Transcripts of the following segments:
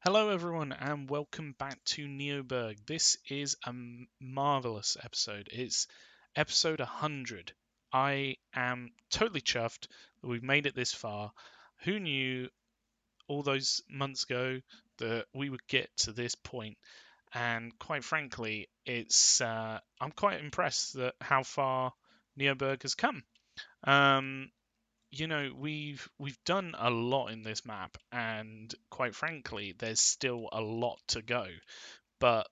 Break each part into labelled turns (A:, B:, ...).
A: Hello, everyone, and welcome back to NeoBurgh. This is a marvelous episode. It's episode 100. I am totally chuffed that we've made it this far. Who knew all those months ago that we would get to this point? And quite frankly, I'm quite impressed that how far NeoBurgh has come. Um, we've done a lot in this map, and quite frankly, there's still a lot to go. But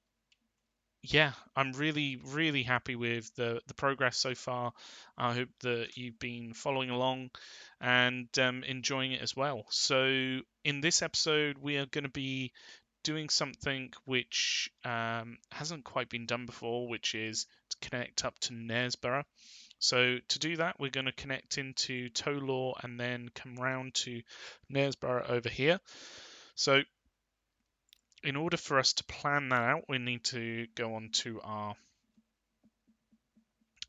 A: yeah, I'm really, really happy with the progress so far. I hope that you've been following along and enjoying it as well. So in this episode, we are going to be doing something which hasn't quite been done before, which is to connect up to Knaresborough. So to do that, we're going to connect into Tow Law and then come round to Knaresborough over here. So in order for us to plan that out, we need to go on to our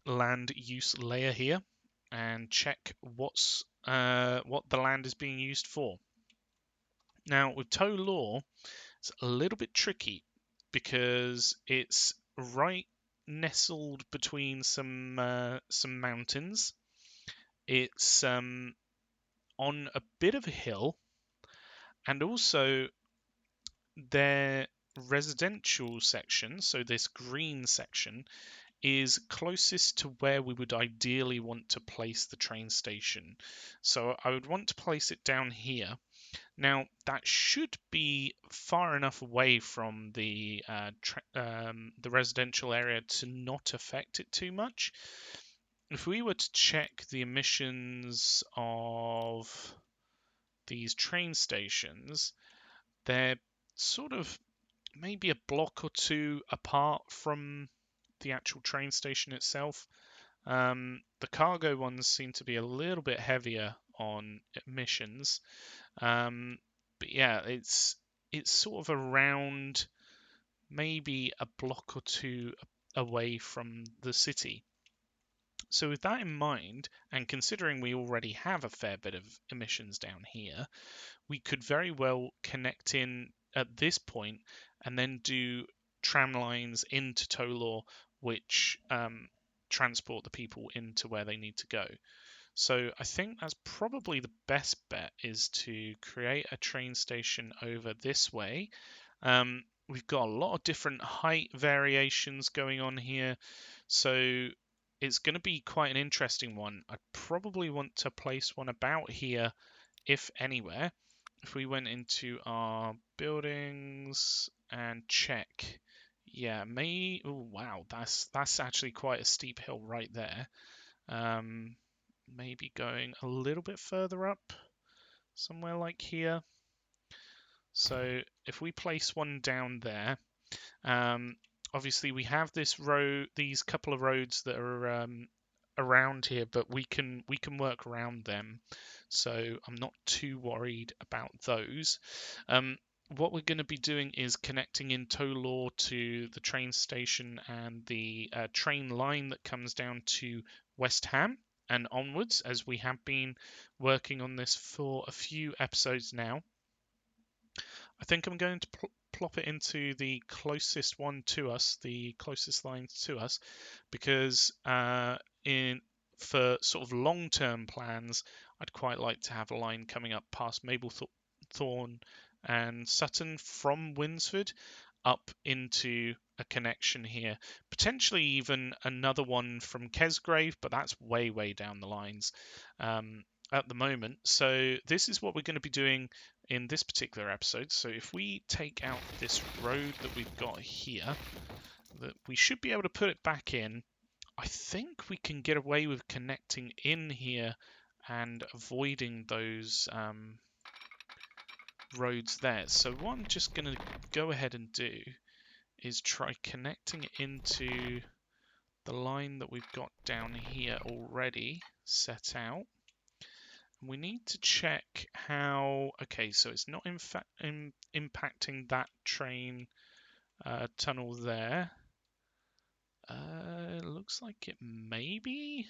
A: land use layer here and check what the land is being used for. Now with Tow Law, it's a little bit tricky because it's right nestled between some mountains. It's on a bit of a hill, and also their residential section, so this green section, is closest to where we would ideally want to place the train station. So I would want to place it down here. Now that should be far enough away from the residential area to not affect it too much. If we were to check the emissions of these train stations, they're sort of maybe a block or two apart from the actual train station itself. The cargo ones seem to be a little bit heavier on emissions, but yeah, it's sort of around maybe a block or two away from the city. So with that in mind, and considering we already have a fair bit of emissions down here, we could very well connect in at this point and then do tram lines into Tow Law, which transport the people into where they need to go. So I think that's probably the best bet, is to create a train station over this way. We've got a lot of different height variations going on here, so it's going to be quite an interesting one. I'd probably want to place one about here, if anywhere. If we went into our buildings and check, yeah, oh wow, that's actually quite a steep hill right there. Maybe going a little bit further up, somewhere like here. So if we place one down there, obviously we have these couple of roads that are around here, but we can work around them. So I'm not too worried about those. What we're going to be doing is connecting in Tow Law to the train station and the train line that comes down to West Ham and onwards, as we have been working on this for a few episodes now. I think I'm going to plop it into the closest one to us, the closest line to us, because for sort of long-term plans, I'd quite like to have a line coming up past Mablethorne and Sutton from Winsford up into a connection here. Potentially even another one from Kesgrave, but that's way, way down the lines at the moment. So this is what we're going to be doing in this particular episode. So if we take out this road that we've got here, that we should be able to put it back in. I think we can get away with connecting in here and avoiding those roads there. So what I'm just going to go ahead and do is try connecting into the line that we've got down here already set out. We need to check how, okay, so it's not in fact impacting that train tunnel there. Looks like it may be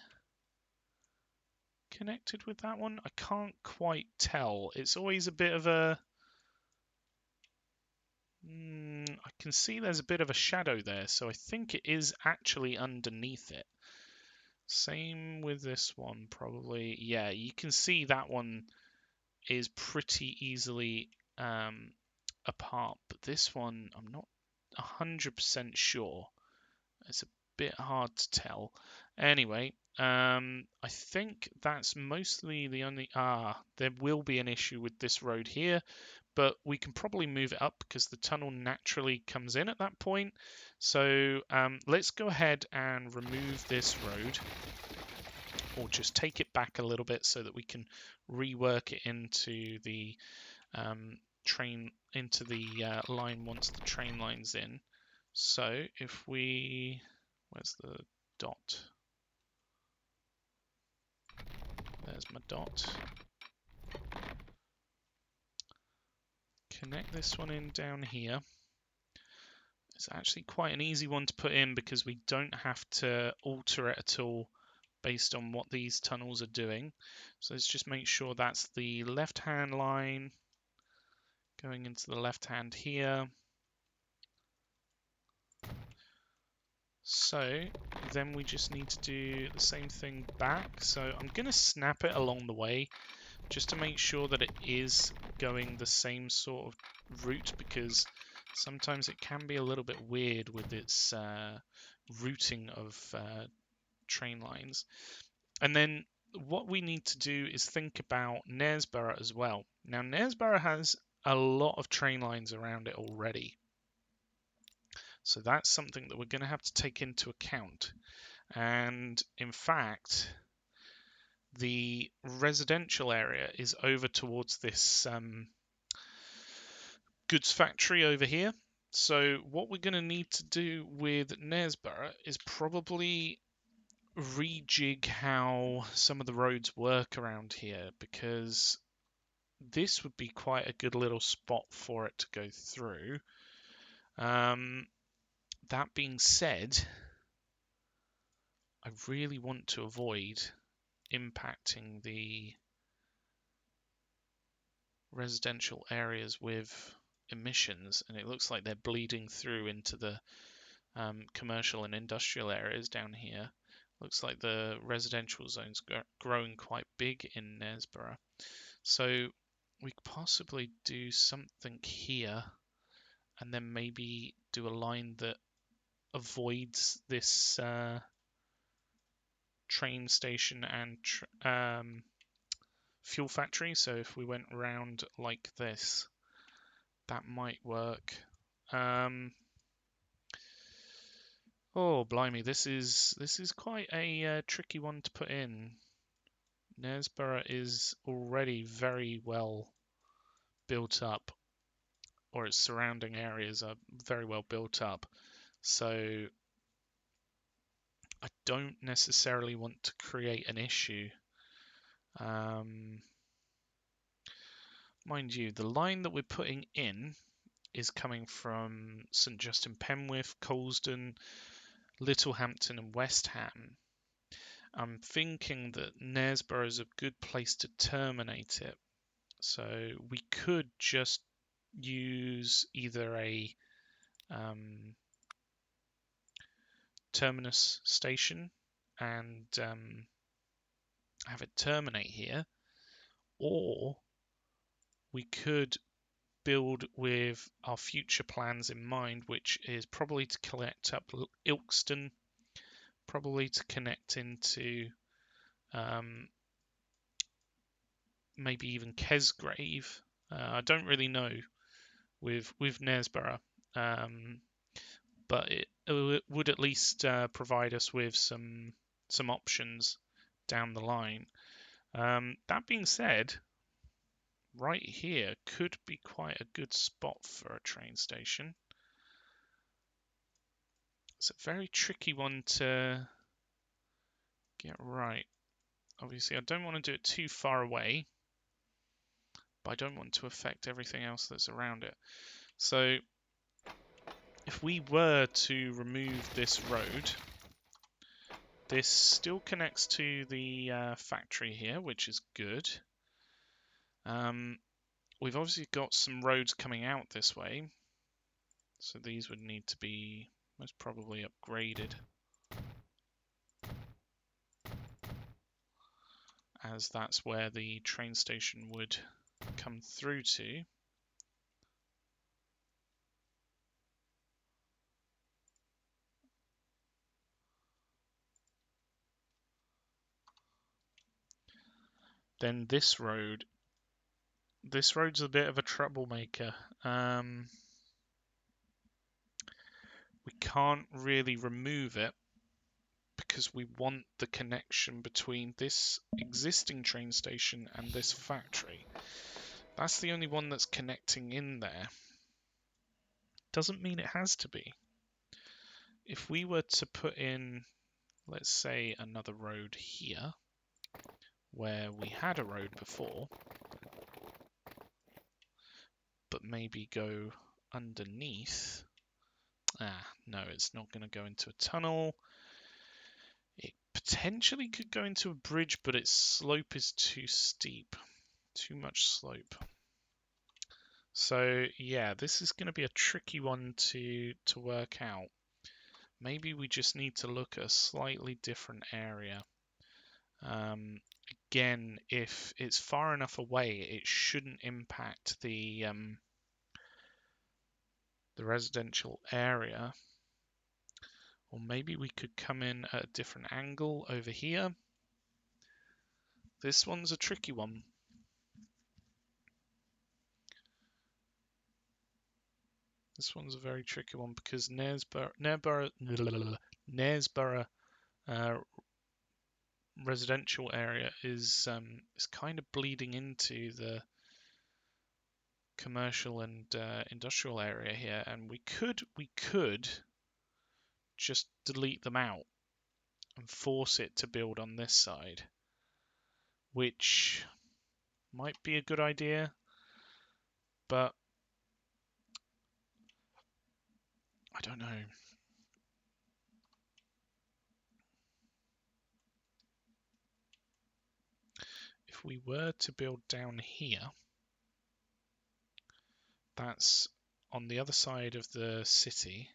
A: connected with that one. I can't quite tell. It's always a bit of a can see there's a bit of a shadow there, so I think it is actually underneath it. Same with this one, probably. Yeah, you can see that one is pretty easily apart, but this one, I'm not 100% sure. It's a bit hard to tell. Anyway, I think that's mostly the only... there will be an issue with this road here, but we can probably move it up because the tunnel naturally comes in at that point. So let's go ahead and remove this road, or just take it back a little bit so that we can rework it into the line once the train line's in. So if we... Where's the dot? There's my dot. Connect this one in down here. It's actually quite an easy one to put in because we don't have to alter it at all based on what these tunnels are doing. So let's just make sure that's the left-hand line going into the left hand here. So then we just need to do the same thing back. So I'm going to snap it along the way just to make sure that it is going the same sort of route, because sometimes it can be a little bit weird with its routing of train lines. And then what we need to do is think about Knaresborough as well. Now, Knaresborough has a lot of train lines around it already. So that's something that we're going to have to take into account. And in fact, the residential area is over towards this goods factory over here. So what we're going to need to do with Knaresborough is probably rejig how some of the roads work around here, because this would be quite a good little spot for it to go through. That being said, I really want to avoid impacting the residential areas with emissions, and it looks like they're bleeding through into the commercial and industrial areas down here. Looks like the residential zone's growing quite big in Knaresborough. So we could possibly do something here and then maybe do a line that avoids this train station and fuel factory. So if we went around like this, that might work. Oh, blimey, this is quite a tricky one to put in. Knaresborough is already very well built up, or its surrounding areas are very well built up. So I don't necessarily want to create an issue. Mind you, the line that we're putting in is coming from St Justin Penwith, Coulsdon, Littlehampton and West Ham. I'm thinking that Knaresborough is a good place to terminate it. So we could just use either a terminus station and have it terminate here, or we could build with our future plans in mind, which is probably to connect up Ilkeston, probably to connect into maybe even Kesgrave. I don't really know with Knaresborough, but it would at least provide us with some options down the line. That being said, right here could be quite a good spot for a train station. It's a very tricky one to get right. Obviously, I don't want to do it too far away, but I don't want to affect everything else that's around it. So if we were to remove this road, this still connects to the factory here, which is good. We've obviously got some roads coming out this way. So these would need to be most probably upgraded, as that's where the train station would come through to. Then this road's a bit of a troublemaker. We can't really remove it because we want the connection between this existing train station and this factory. That's the only one that's connecting in there. Doesn't mean it has to be. If we were to put in, let's say, another road here, where we had a road before, but maybe go underneath. No, it's not going to go into a tunnel. It potentially could go into a bridge, but its slope is too steep. Too much slope. So yeah, this is going to be a tricky one to work out. Maybe we just need to look at a slightly different area. Again, if it's far enough away, it shouldn't impact the residential area. Or maybe we could come in at a different angle over here. This one's a tricky one. This one's a very tricky one because Knaresborough residential area is kind of bleeding into the commercial and industrial area here, and we could just delete them out and force it to build on this side, which might be a good idea, but I don't know. If we were to build down here, that's on the other side of the city.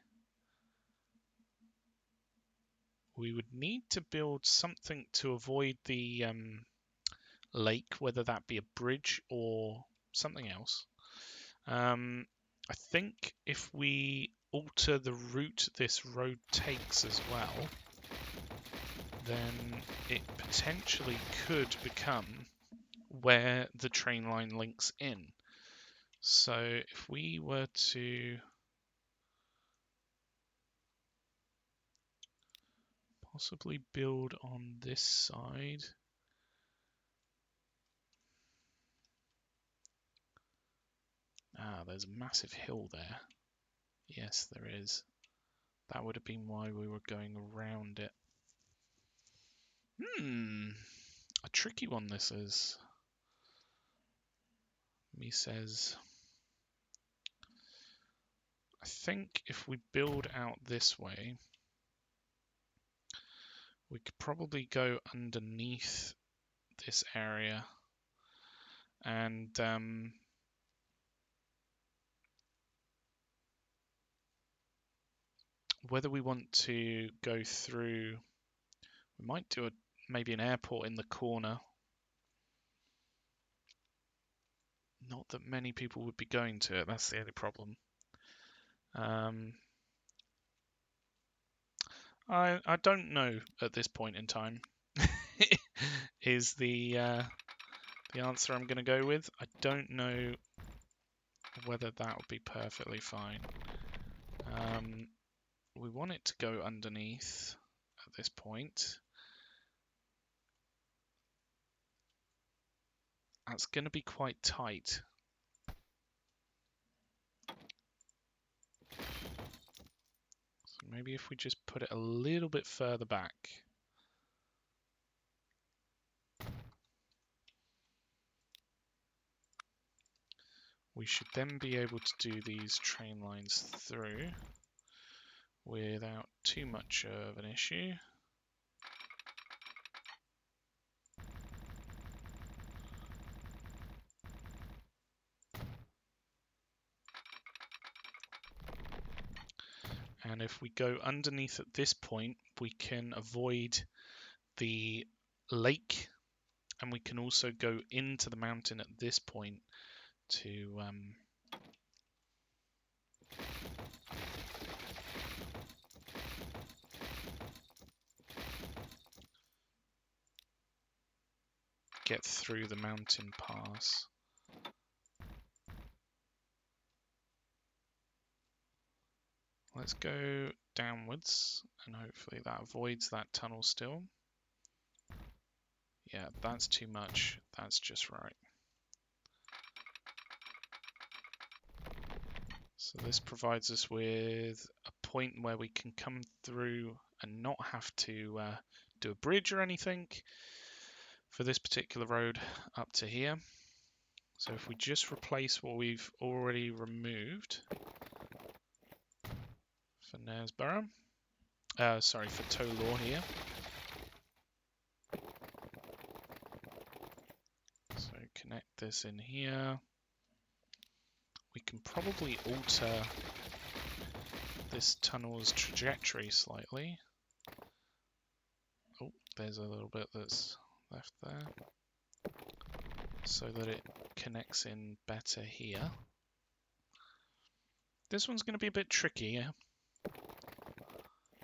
A: We would need to build something to avoid the lake, whether that be a bridge or something else. I think if we alter the route this road takes as well, then it potentially could become where the train line links in. So if we were to possibly build on this side. There's a massive hill there. Yes, there is. That would have been why we were going around it. A tricky one this is. Me says, I think if we build out this way, we could probably go underneath this area and whether we want to go through, we might do maybe an airport in the corner. Not that many people would be going to it, that's the only problem. I don't know at this point in time is the answer I'm going to go with. I don't know whether that would be perfectly fine. We want it to go underneath at this point. That's going to be quite tight. So maybe if we just put it a little bit further back. We should then be able to do these train lines through without too much of an issue. And if we go underneath at this point, we can avoid the lake, and we can also go into the mountain at this point to get through the mountain pass. Let's go downwards, and hopefully that avoids that tunnel still. Yeah, that's too much. That's just right. So this provides us with a point where we can come through and not have to do a bridge or anything for this particular road up to here. So if we just replace what we've already removed for Knaresborough, sorry, for Tow Law here. So connect this in here. We can probably alter this tunnel's trajectory slightly. Oh, there's a little bit that's left there, so that it connects in better here. This one's going to be a bit tricky.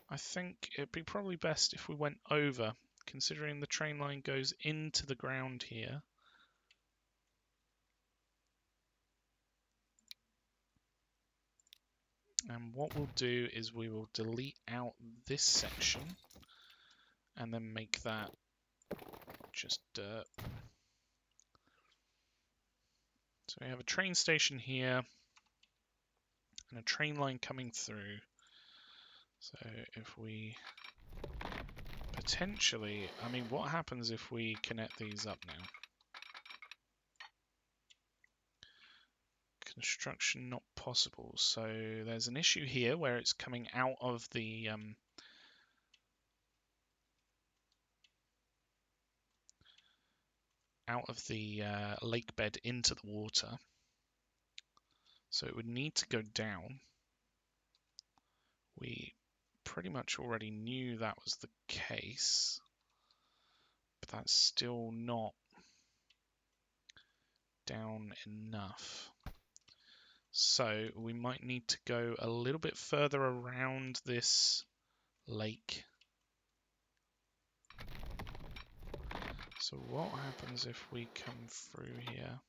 A: I think it'd be probably best if we went over, considering the train line goes into the ground here. And what we'll do is we will delete out this section and then make that just dirt. So we have a train station here and a train line coming through. So if we potentially, I mean, what happens if we connect these up now? Construction not possible. So there's an issue here where it's coming out of the lake bed into the water. So it would need to go down. We pretty much already knew that was the case, but that's still not down enough. So we might need to go a little bit further around this lake. So what happens if we come through here?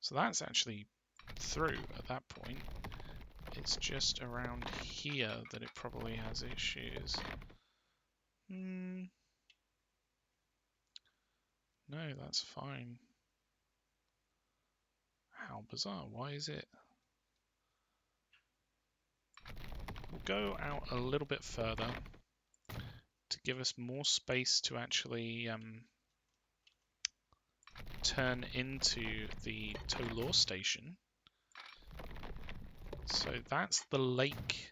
A: So that's actually through at that point. It's just around here that it probably has issues. No, that's fine. How bizarre. Why is it? We'll go out a little bit further to give us more space to actually turn into the Tow Law station. So that's the lake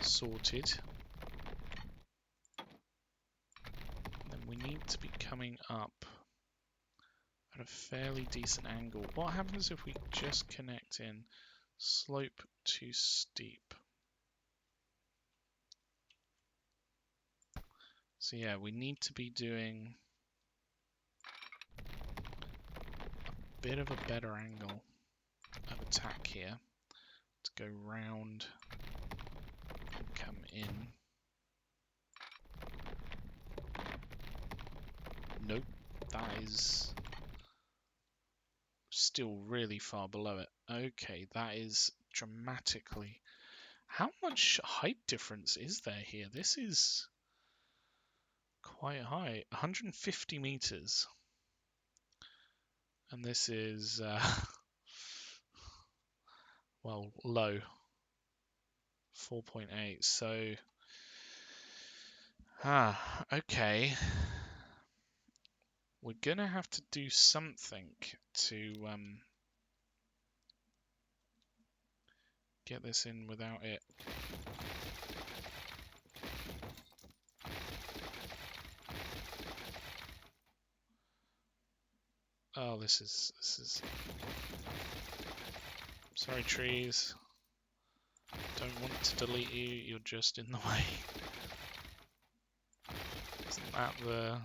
A: sorted. And then we need to be coming up at a fairly decent angle. What happens if we just connect in slope to steep? So yeah, we need to be doing a bit of a better angle of attack here to go round and come in. Nope, that is still really far below it. Okay, that is dramatically. How much height difference is there here? This is quite high, 150 meters. And this is, well, low, 4.8. So, okay. We're going to have to do something to get this in without it. Oh, this is Sorry, trees. Don't want to delete you, you're just in the way. Isn't that the...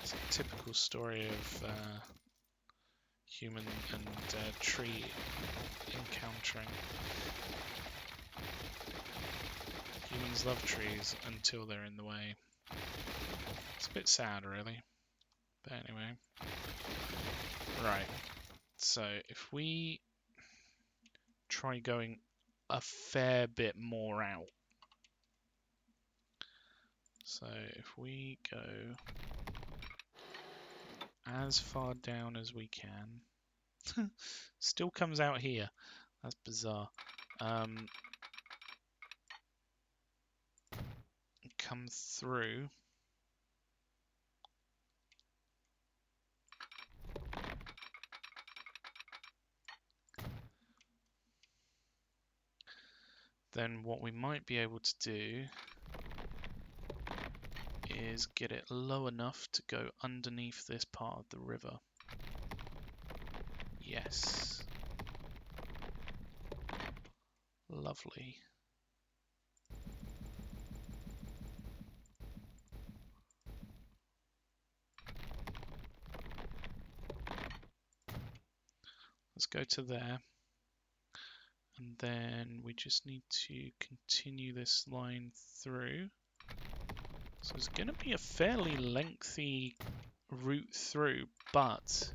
A: It's a typical story of human and tree encountering. Humans love trees until they're in the way. It's a bit sad, really. But anyway. Right. So if we try going a fair bit more out. So if we go as far down as we can. Still comes out here. That's bizarre. Come through. Then what we might be able to do is get it low enough to go underneath this part of the river. Yes. Lovely. Let's go to there. And then we just need to continue this line through. So it's going to be a fairly lengthy route through, but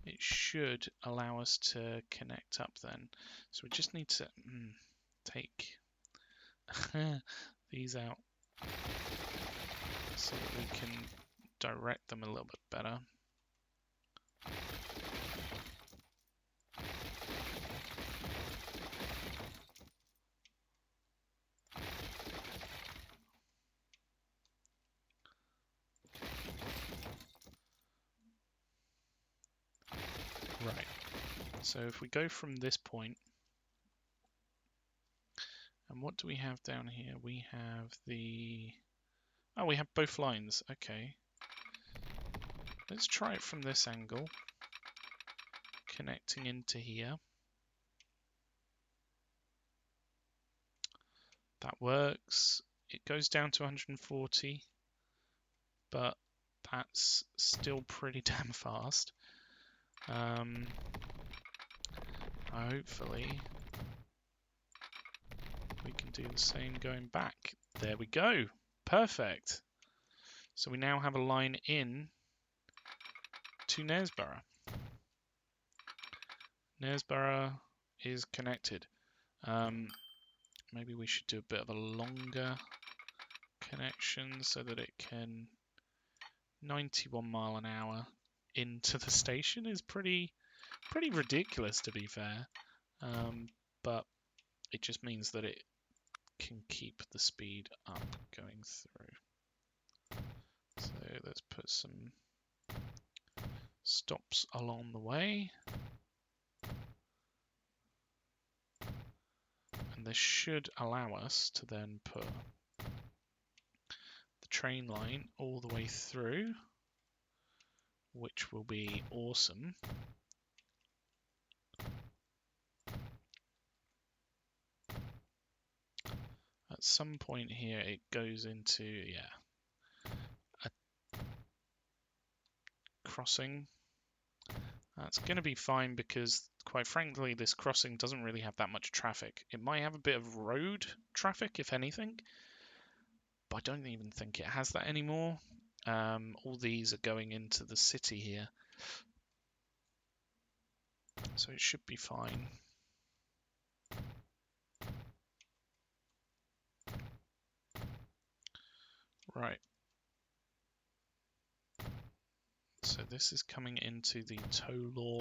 A: it should allow us to connect up then. So we just need to take these out so that we can direct them a little bit better. Right, so if we go from this point, and what do we have down here? We have the... Oh, we have both lines, okay. Let's try it from this angle, connecting into here. That works. It goes down to 140, but that's still pretty damn fast. Hopefully we can do the same going back. There we go. Perfect. So we now have a line in to Knaresborough. Knaresborough is connected. Maybe we should do a bit of a longer connection so that it can 91 mile an hour into the station is pretty ridiculous, to be fair, but it just means that it can keep the speed up going through. So let's put some stops along the way, and this should allow us to then put the train line all the way through, which will be awesome. At some point here it goes into, a crossing. That's going to be fine because, quite frankly, this crossing doesn't really have that much traffic. It might have a bit of road traffic, if anything, but I don't even think it has that anymore. All these are going into the city here, so it should be fine. Right. So this is coming into the Tow Law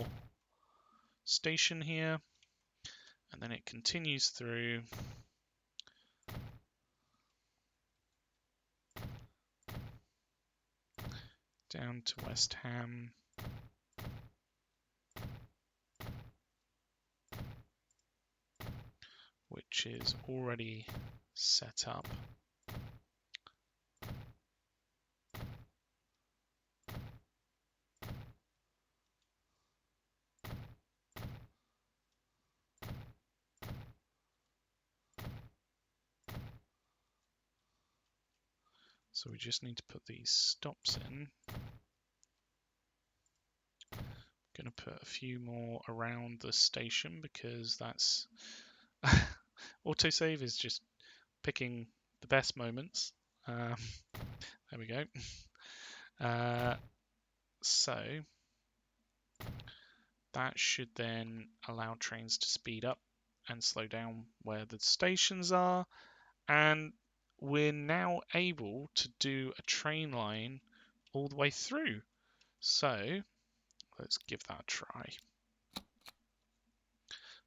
A: station here, and then it continues through down to West Ham, which is already set up. So we just need to put these stops in. Going to put a few more around the station because that's autosave is just picking the best moments. There we go. So that should then allow trains to speed up and slow down where the stations are, and we're now able to do a train line all the way through. So let's give that a try.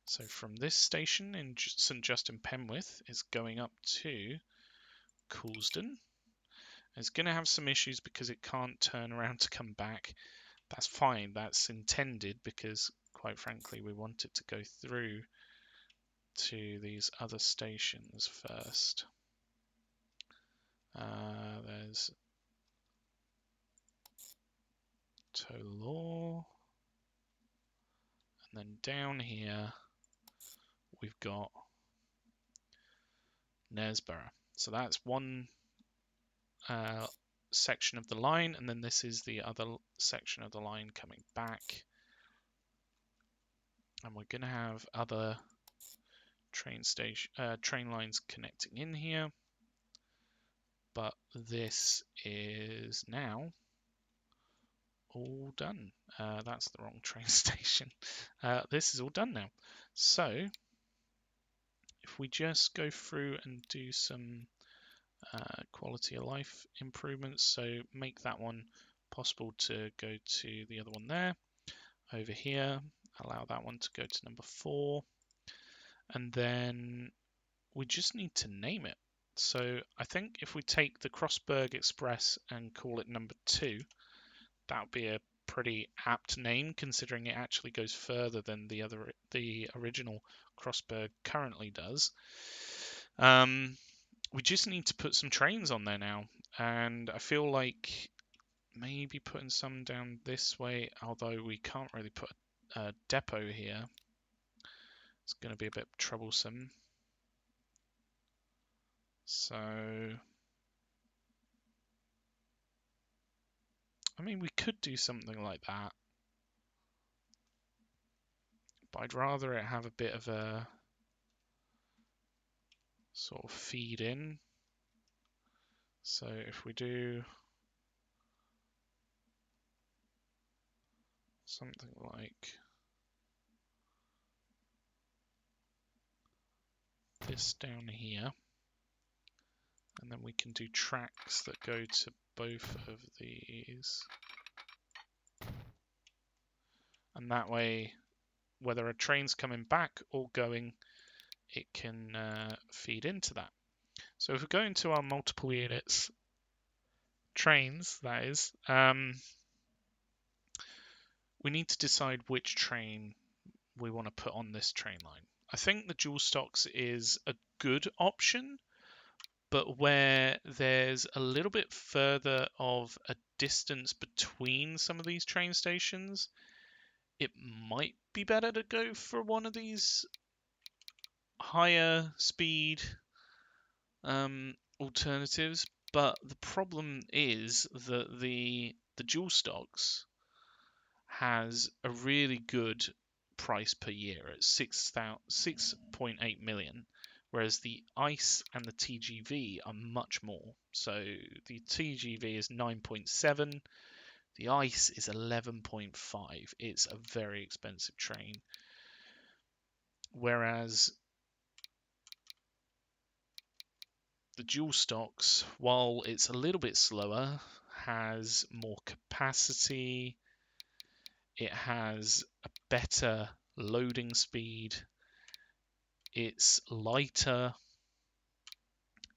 A: So from this station in St Justin Penwith, it's going up to Coulsdon. It's going to have some issues because it can't turn around to come back. That's fine. That's intended because, quite frankly, we want it to go through to these other stations first. There's Tow Law. And then down here, we've got Knaresborough. So that's one section of the line, and then this is the other section of the line coming back. And we're going to have other train lines connecting in here. But this is now all done. That's the wrong train station. This is all done now. So if we just go through and do some quality of life improvements, so make that one possible to go to the other one there. Over here, allow that one to go to number 4. And then we just need to name it. So I think if we take the CrossBurgh Express and call it number 2, that would be a pretty apt name considering it actually goes further than the original CrossBurgh currently does. We just need to put some trains on there now, and I feel like maybe putting some down this way, although we can't really put a depot here. It's going to be a bit troublesome. So, I mean, we could do something like that, but I'd rather it have a bit of a sort of feed in. So if we do something like this down here, and then we can do tracks that go to both of these. And that way, whether a train's coming back or going, it can feed into that. So if we go into our multiple units, trains, that is, we need to decide which train we want to put on this train line. I think the dual stocks is a good option, but where there's a little bit further of a distance between some of these train stations, it might be better to go for one of these higher speed alternatives. But the problem is that the dual stocks has a really good price per year at 6.8 million, whereas the ICE and the TGV are much more. So the TGV is 9.7, the ICE is 11.5. It's a very expensive train. Whereas the dual stocks, while it's a little bit slower, has more capacity, it has a better loading speed, it's lighter,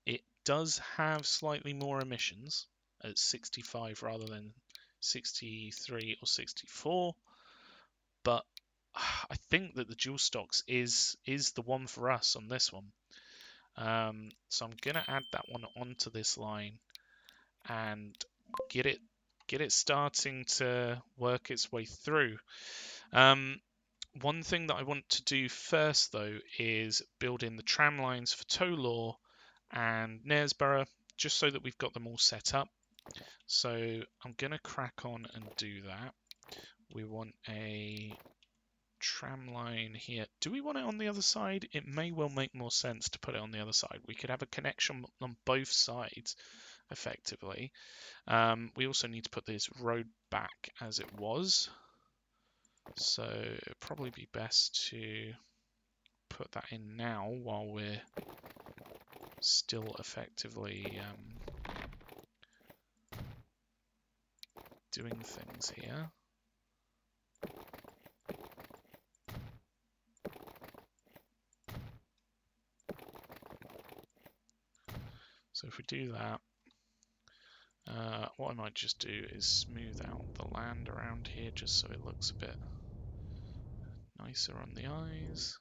A: it does have slightly more emissions at 65 rather than 63 or 64, but I think that the dual stocks is the one for us on this one. So I'm gonna add that one onto this line and get it starting to work its way through. One thing that I want to do first though is build in the tram lines for Tow Law and Knaresborough. just so that we've got them all set up. So I'm going to crack on and do that. We want a tram line here. Do we want it on the other side? It may well make more sense to put it on the other side. We could have a connection on both sides, effectively. We also need to put this road back as it was. So it'd probably be best to put that in now while we're still effectively doing things here. So if we do that, what I might just do is smooth out the land around here just so it looks a bit nicer on the eyes.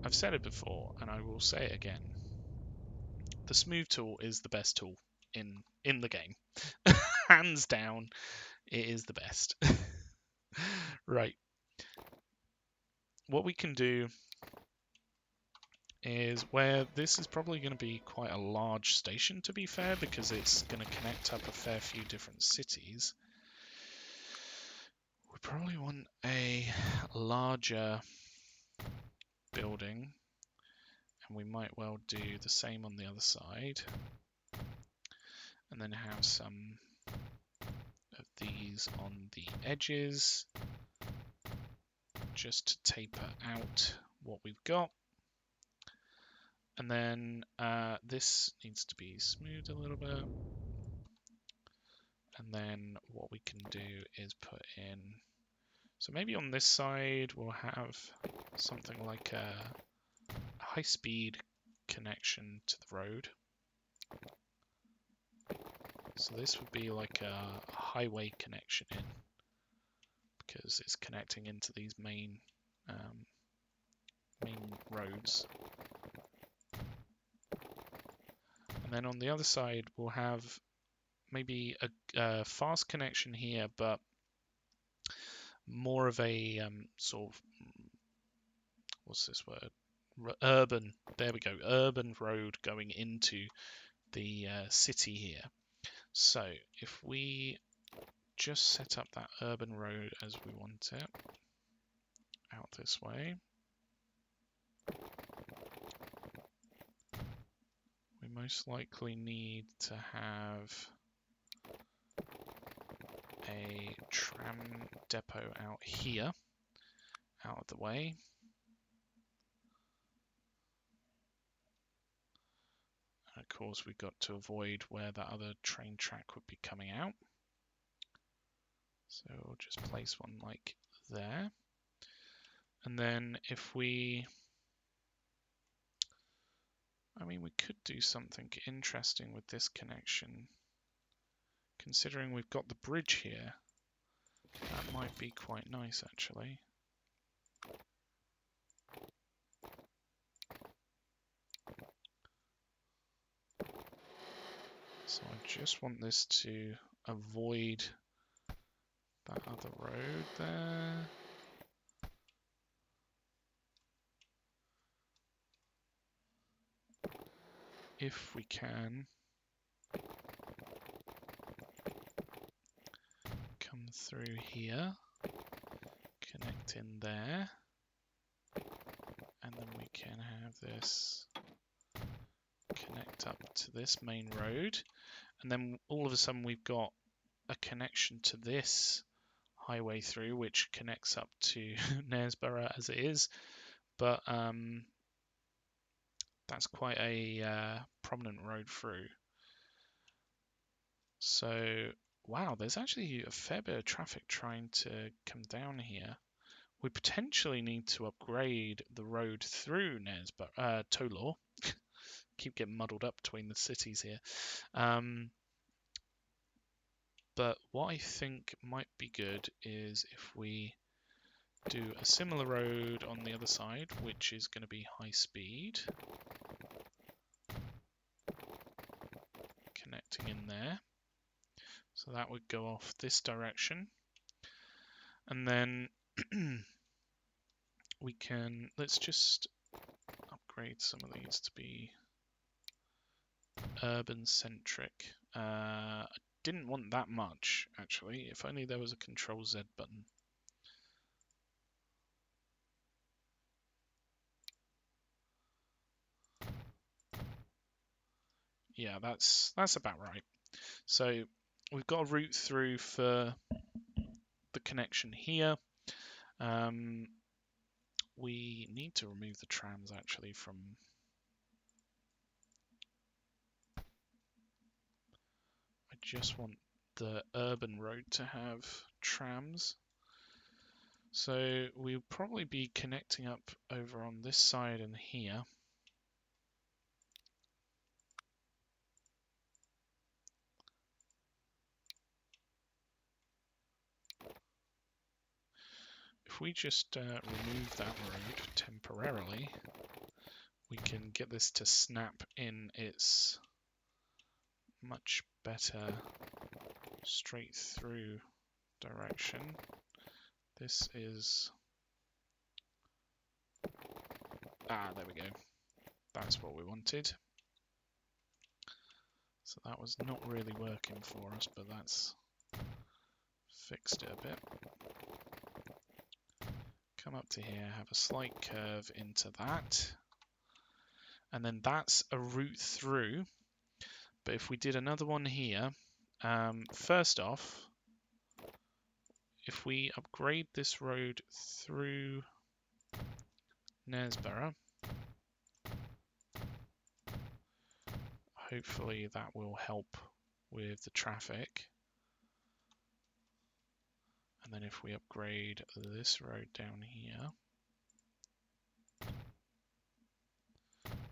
A: I've said it before and I will say it again. The smooth tool is the best tool in the game. Hands down, it is the best. Right. What we can do is where this is probably going to be quite a large station, to be fair, because it's going to connect up a fair few different cities. We probably want a larger building, and we might well do the same on the other side, and then have some of these on the edges just to taper out what we've got. And then this needs to be smoothed a little bit. And then what we can do is put in, so maybe on this side we'll have something like a high-speed connection to the road. So this would be like a highway connection in, because it's connecting into these main roads. And then on the other side we'll have maybe a fast connection here, but more of a sort of, what's this word? Urban, there we go, urban road going into the city here. So if we just set up that urban road as we want it, out this way, we most likely need to have a tram depot out here, out of the way. And of course we've got to avoid where that other train track would be coming out. So we'll just place one like there. And then if we, we could do something interesting with this connection. Considering we've got the bridge here, that might be quite nice actually. So I just want this to avoid that other road there. If we can come through here, connect in there, and then we can have this connect up to this main road, and then all of a sudden we've got a connection to this highway through, which connects up to Knaresborough as it is, but that's quite a prominent road through. So wow, there's actually a fair bit of traffic trying to come down here. We potentially need to upgrade the road through Knaresborough, Tow Law. Keep getting muddled up between the cities here. But what I think might be good is if we do a similar road on the other side, which is going to be high speed, connecting in there. So that would go off this direction. And then let's just upgrade some of these to be urban centric. I didn't want that much, actually. If only there was a Control Z button. Yeah, that's about right. So we've got a route through for the connection here. We need to remove the trams actually from. I just want the urban road to have trams. So we'll probably be connecting up over on this side and here. If we just remove that road temporarily, we can get this to snap in its much better straight through direction. This is... there we go. That's what we wanted. So that was not really working for us, but that's fixed it a bit. Come up to here, have a slight curve into that. And then that's a route through. But if we did another one here, first off, if we upgrade this road through Knaresborough, hopefully that will help with the traffic. And then if we upgrade this road down here.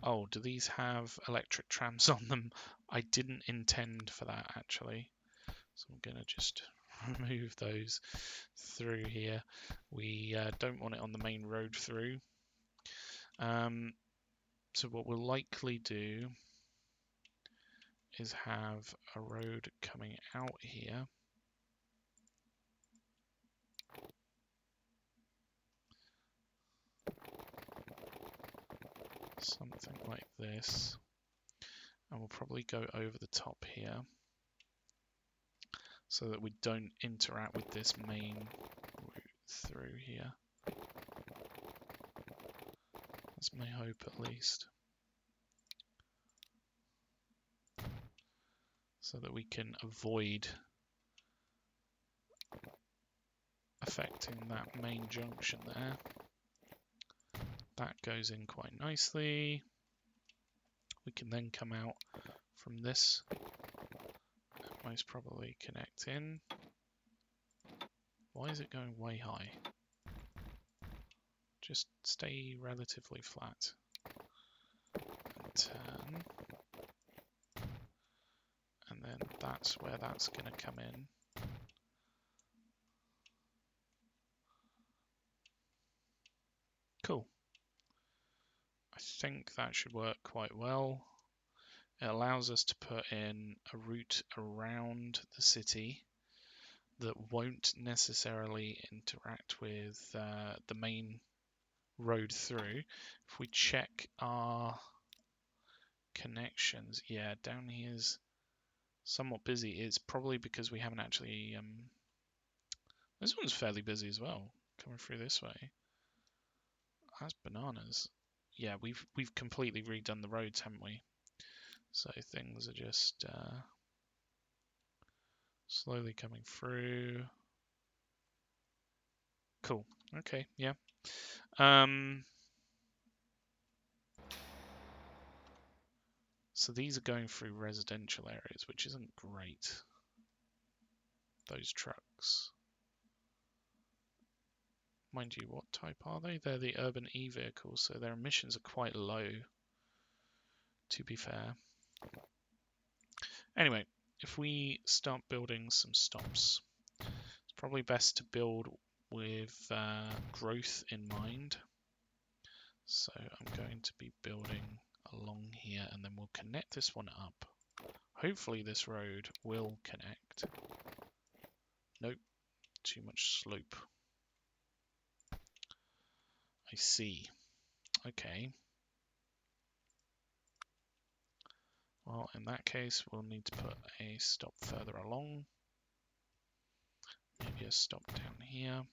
A: Oh, do these have electric trams on them? I didn't intend for that actually. So I'm going to just remove those through here. We don't want it on the main road through. So what we'll likely do is have a road coming out here. Something like this. And we'll probably go over the top here so that we don't interact with this main route through here. That's my hope at least. So that we can avoid affecting that main junction there. That goes in quite nicely. We can then come out from this and most probably connect in. Why is it going way high? Just stay relatively flat. And turn. And then that's where that's going to come in. Cool. I think that should work quite well. It allows us to put in a route around the city that won't necessarily interact with the main road through. If we check our connections, yeah, down here's somewhat busy. It's probably because we haven't actually... this one's fairly busy as well, coming through this way. That's bananas. Yeah, we've completely redone the roads, haven't we? So things are just slowly coming through. Cool. Okay, yeah. So these are going through residential areas, which isn't great. Those trucks. Mind you, what type are they? They're the urban e-vehicles, so their emissions are quite low, to be fair. Anyway, if we start building some stops, it's probably best to build with growth in mind. So I'm going to be building along here, and then we'll connect this one up. Hopefully this road will connect. Nope, too much slope. I see. Okay. Well, in that case, we'll need to put a stop further along. Maybe a stop down here. And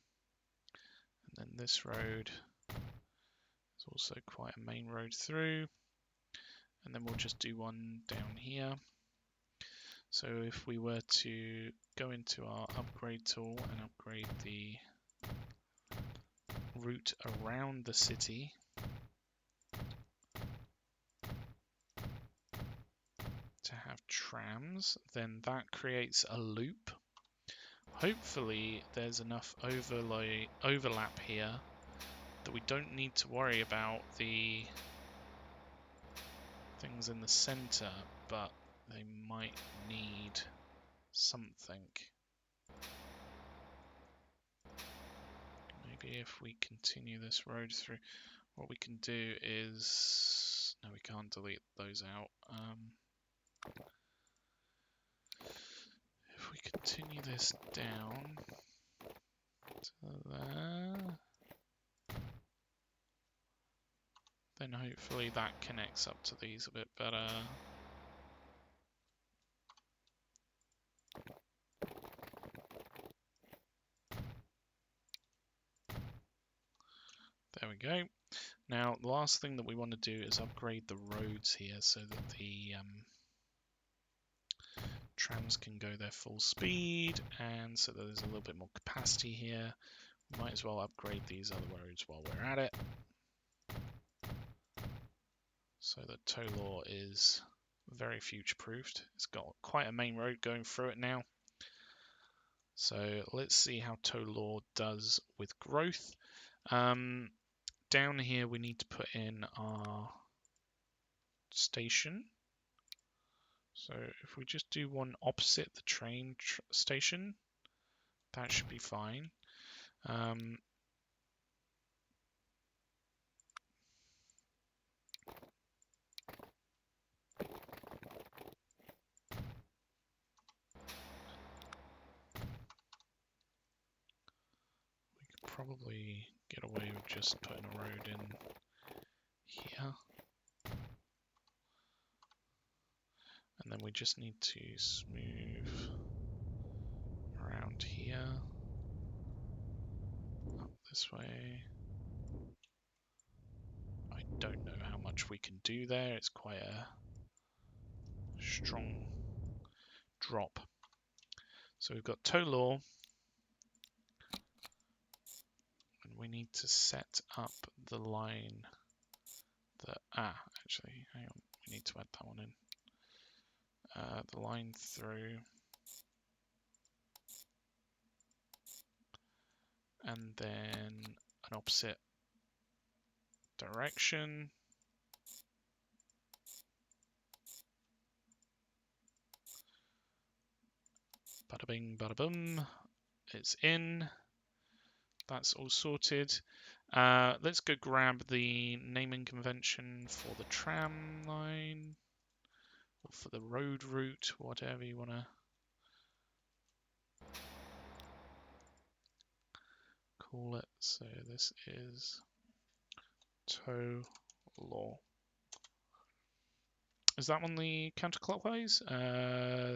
A: then this road is also quite a main road through. And then we'll just do one down here. So if we were to go into our upgrade tool and upgrade the route around the city, to have trams, then that creates a loop. Hopefully there's enough overlap here that we don't need to worry about the things in the center, but they might need something. Maybe if we continue this road through, what we can do is, no, we can't delete those out. If we continue this down to there, then hopefully that connects up to these a bit better. There we go. Now, the last thing that we want to do is upgrade the roads here so that the trams can go their full speed, and so that there's a little bit more capacity here. We might as well upgrade these other roads while we're at it, so that Tow Law is very future-proofed. It's got quite a main road going through it now. So let's see how Tow Law does with growth. Down here we need to put in our station. So if we just do one opposite the train station, that should be fine. We could probably get away with just putting a road in here. And then we just need to smooth around here, up this way. I don't know how much we can do there. It's quite a strong drop. So we've got Tow Law, and we need to set up the line that, actually, hang on, we need to add that one in. The line through, and then an opposite direction. Bada bing, bada boom. It's in. That's all sorted. Let's go grab the naming convention for the tram line, or for the road route, whatever you want to call it. So this is Tow Law. Is that one the counterclockwise?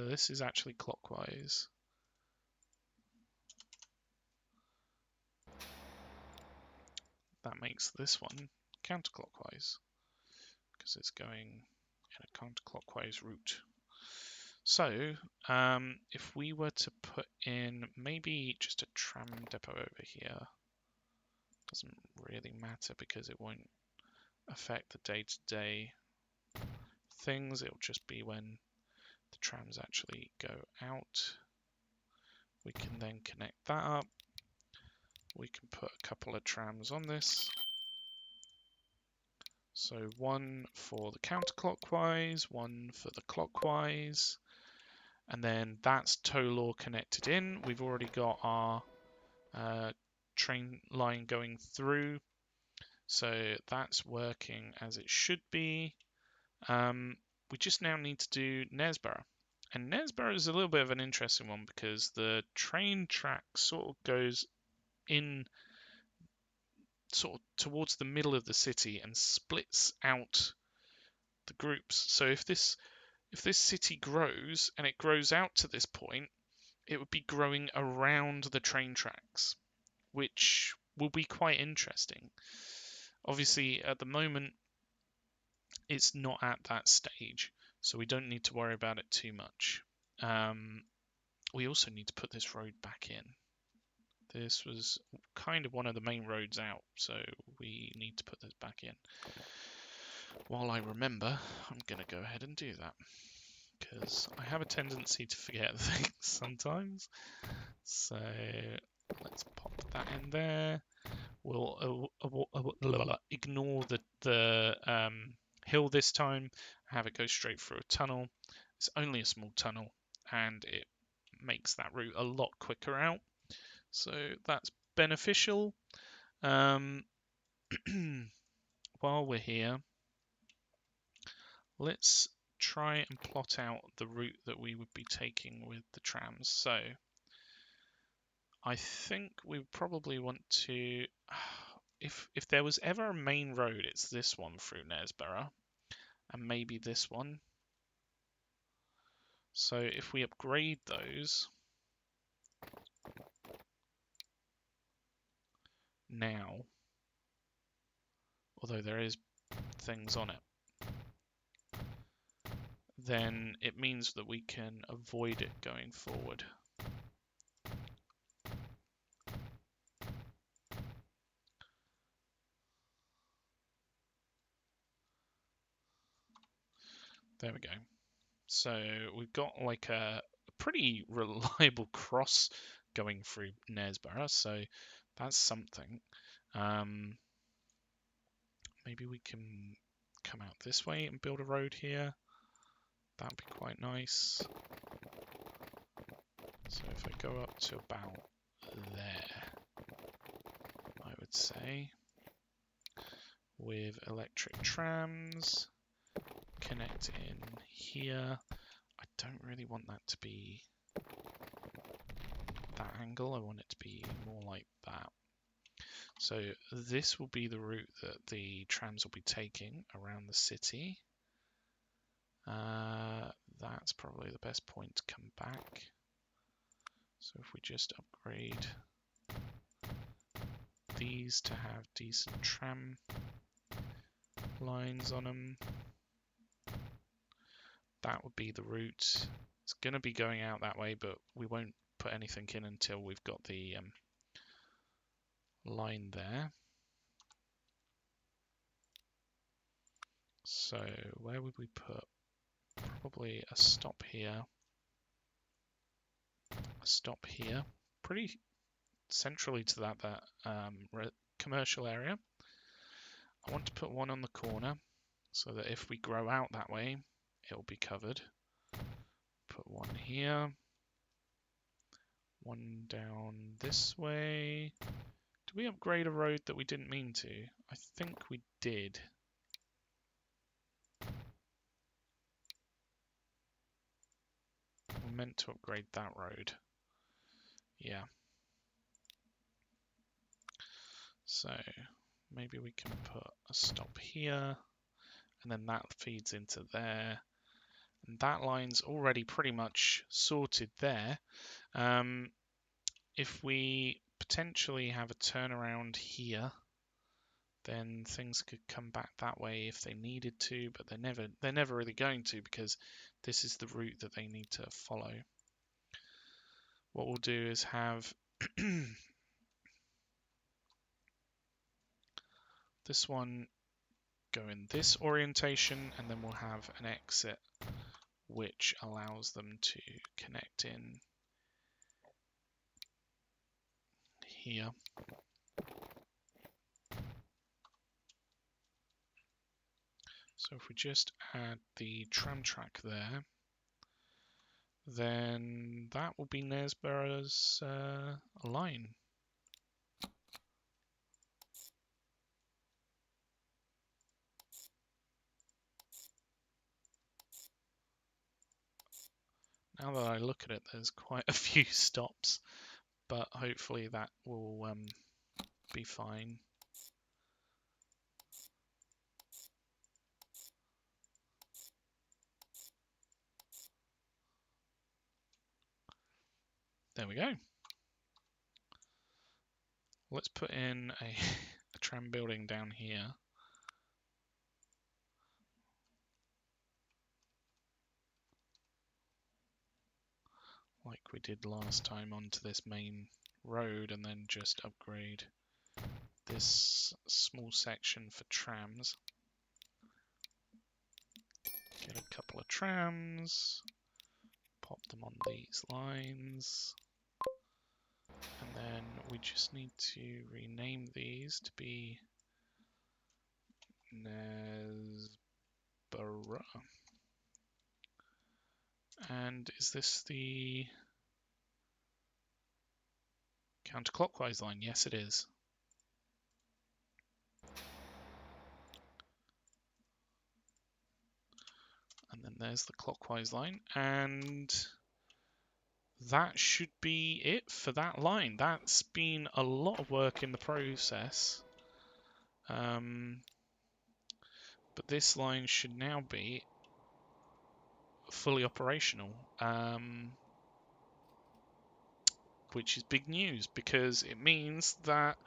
A: This is actually clockwise. That makes this one counterclockwise because it's going in a counterclockwise route. So if we were to put in maybe just a tram depot over here, doesn't really matter because it won't affect the day-to-day things. It'll just be when the trams actually go out. We can then connect that up. We can put a couple of trams on this. So one for the counterclockwise, one for the clockwise, and then that's Tow Law connected in. We've already got our train line going through, so that's working as it should be. We just now need to do Knaresborough. And Knaresborough is a little bit of an interesting one because the train track sort of goes in sort of towards the middle of the city and splits out the groups. So if this city grows and it grows out to this point, it would be growing around the train tracks, which will be quite interesting. Obviously, at the moment, it's not at that stage, so we don't need to worry about it too much. We also need to put this road back in. This was kind of one of the main roads out, so we need to put this back in. While I remember, I'm going to go ahead and do that, because I have a tendency to forget things sometimes. So let's pop that in there. We'll ignore the hill this time, have it go straight through a tunnel. It's only a small tunnel, and it makes that route a lot quicker out. So that's beneficial. While we're here, let's try and plot out the route that we would be taking with the trams. So I think we probably want to, if there was ever a main road, it's this one through Knaresborough, and maybe this one. So if we upgrade those now, although there is things on it, then it means that we can avoid it going forward. There we go. So we've got like a pretty reliable cross going through Knaresborough, so that's something. Maybe we can come out this way and build a road here. That'd be quite nice. So if I go up to about there, I would say, with electric trams, connect in here. I don't really want that to be that angle. I want it to be more like that. So this will be the route that the trams will be taking around the city. That's probably the best point to come back. So if we just upgrade these to have decent tram lines on them, that would be the route. It's going to be going out that way, but we won't put anything in until we've got the line there. So where would we put? Probably a stop here. A stop here. Pretty centrally to that commercial area. I want to put one on the corner so that if we grow out that way, it'll be covered. Put one here. One down this way. Did we upgrade a road that we didn't mean to? I think we did. We meant to upgrade that road. Yeah. So maybe we can put a stop here, and then that feeds into there. And that line's already pretty much sorted there. If we potentially have a turnaround here, then things could come back that way if they needed to, but they're never really going to, because this is the route that they need to follow. What we'll do is have this one go in this orientation, and then we'll have an exit which allows them to connect in here. So if we just add the tram track there, then that will be Knaresborough's line. Now that I look at it, there's quite a few stops, but hopefully that will be fine. There we go. Let's put in a tram building down here. Like we did last time onto this main road, and then just upgrade this small section for trams. Get a couple of trams, pop them on these lines, and then we just need to rename these to be Knaresborough. And is this the counterclockwise line? Yes, it is. And then there's the clockwise line, and that should be it for that line. That's been a lot of work in the process. But this line should now be fully operational, which is big news because it means that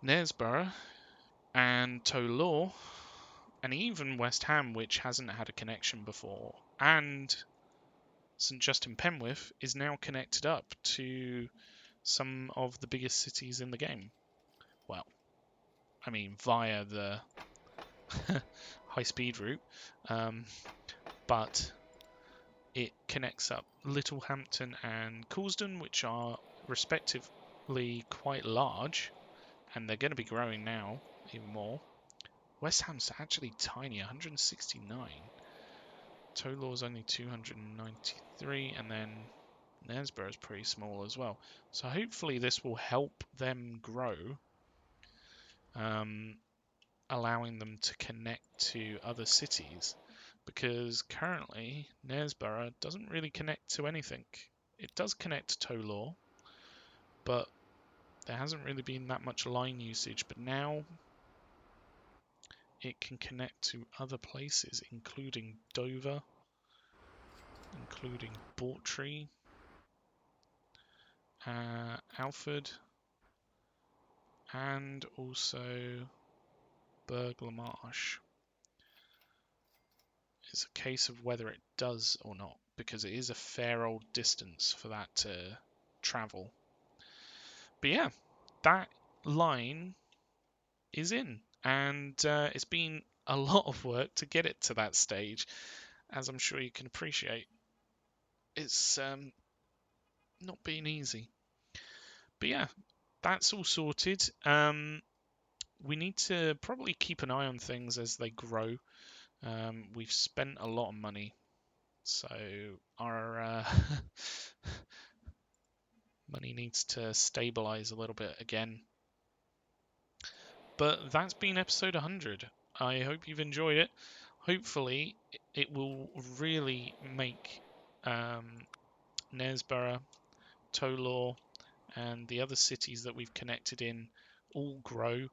A: Knaresborough and Tow Law, and even West Ham, which hasn't had a connection before, and St Justin Penwith is now connected up to some of the biggest cities in the game. Well, I mean via the high-speed route, but it connects up Littlehampton and Coulsdon, which are respectively quite large, and they're going to be growing now even more. West Ham's actually tiny, 169. Tow Law's only 293, and then Knaresborough is pretty small as well. So hopefully this will help them grow, allowing them to connect to other cities, because currently Knaresborough doesn't really connect to anything. It does connect to Tow Law, but there hasn't really been that much line usage. But now it can connect to other places, including Dover, including Bawtry, Alford, and also Burgh Marsh. It's a case of whether it does or not, because it is a fair old distance for that to travel. But yeah, that line is in, and it's been a lot of work to get it to that stage, as I'm sure you can appreciate. It's not been easy. But yeah, that's all sorted. We need to probably keep an eye on things as they grow. We've spent a lot of money, so our money needs to stabilize a little bit again. But that's been episode 100. I hope you've enjoyed it. Hopefully it will really make Knaresborough, Tow Law, and the other cities that we've connected in all grow.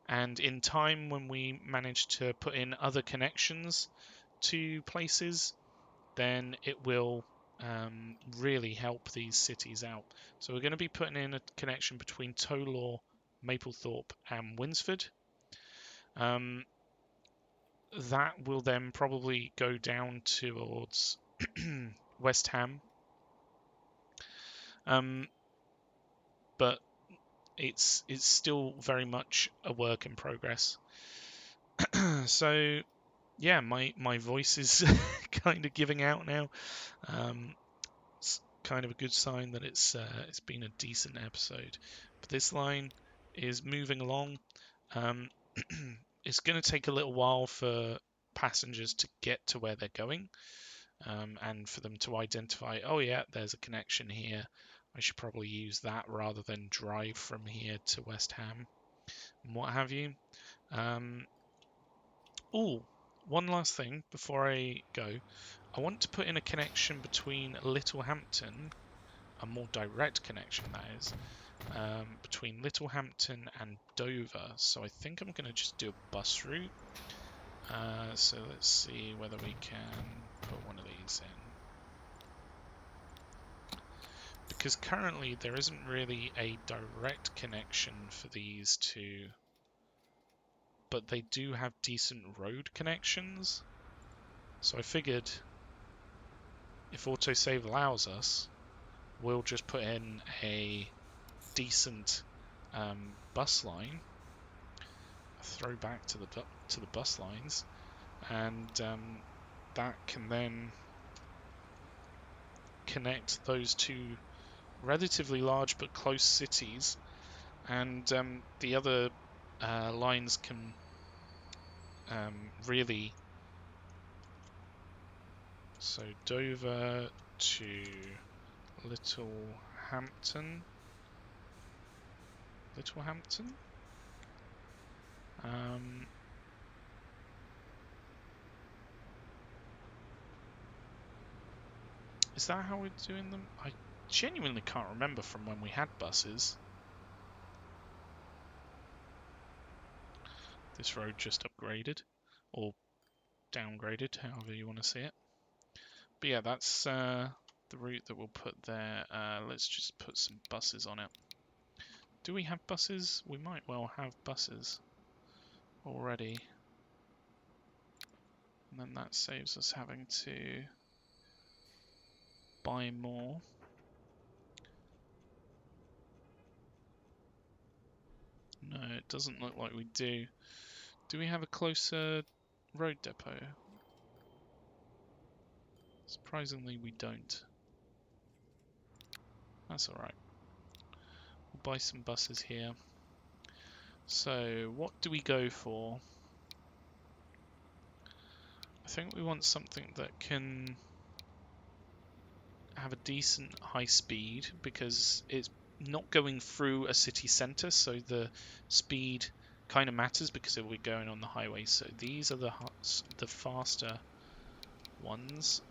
A: And in time, when we manage to put in other connections to places, then it will really help these cities out. So we're going to be putting in a connection between Tow Law, Maplethorpe, and Winsford. That will then probably go down towards West Ham. But it's still very much a work in progress. So yeah, my voice is kind of giving out now. It's kind of a good sign that it's been a decent episode. But this line is moving along. It's going to take a little while for passengers to get to where they're going, and for them to identify, oh yeah, there's a connection here. I should probably use that rather than drive from here to West Ham and what have you. One last thing before I go. I want to put in a connection between Littlehampton, a more direct connection that is, between Littlehampton and Dover. So I think I'm going to just do a bus route. So let's see whether we can put one of these in. because currently there isn't really a direct connection for these two, but they do have decent road connections. So I figured if autosave allows us, we'll just put in a decent bus line, a throwback to the bus lines, and that can then connect those two relatively large but close cities, and the other lines can really. So Dover to Littlehampton. Is that how we're doing them? I genuinely can't remember from when we had buses. This road just upgraded, or downgraded, however you want to see it. But yeah, that's the route that we'll put there. Let's just put some buses on it. Do we have buses? We might well have buses already. And then that saves us having to buy more. No, it doesn't look like we do. Do we have a closer road depot? Surprisingly, we don't. That's alright. We'll buy some buses here. So, what do we go for? I think we want something that can have a decent high speed, because it's not going through a city centre, so the speed kind of matters because it will be going on the highway. So these are the faster ones.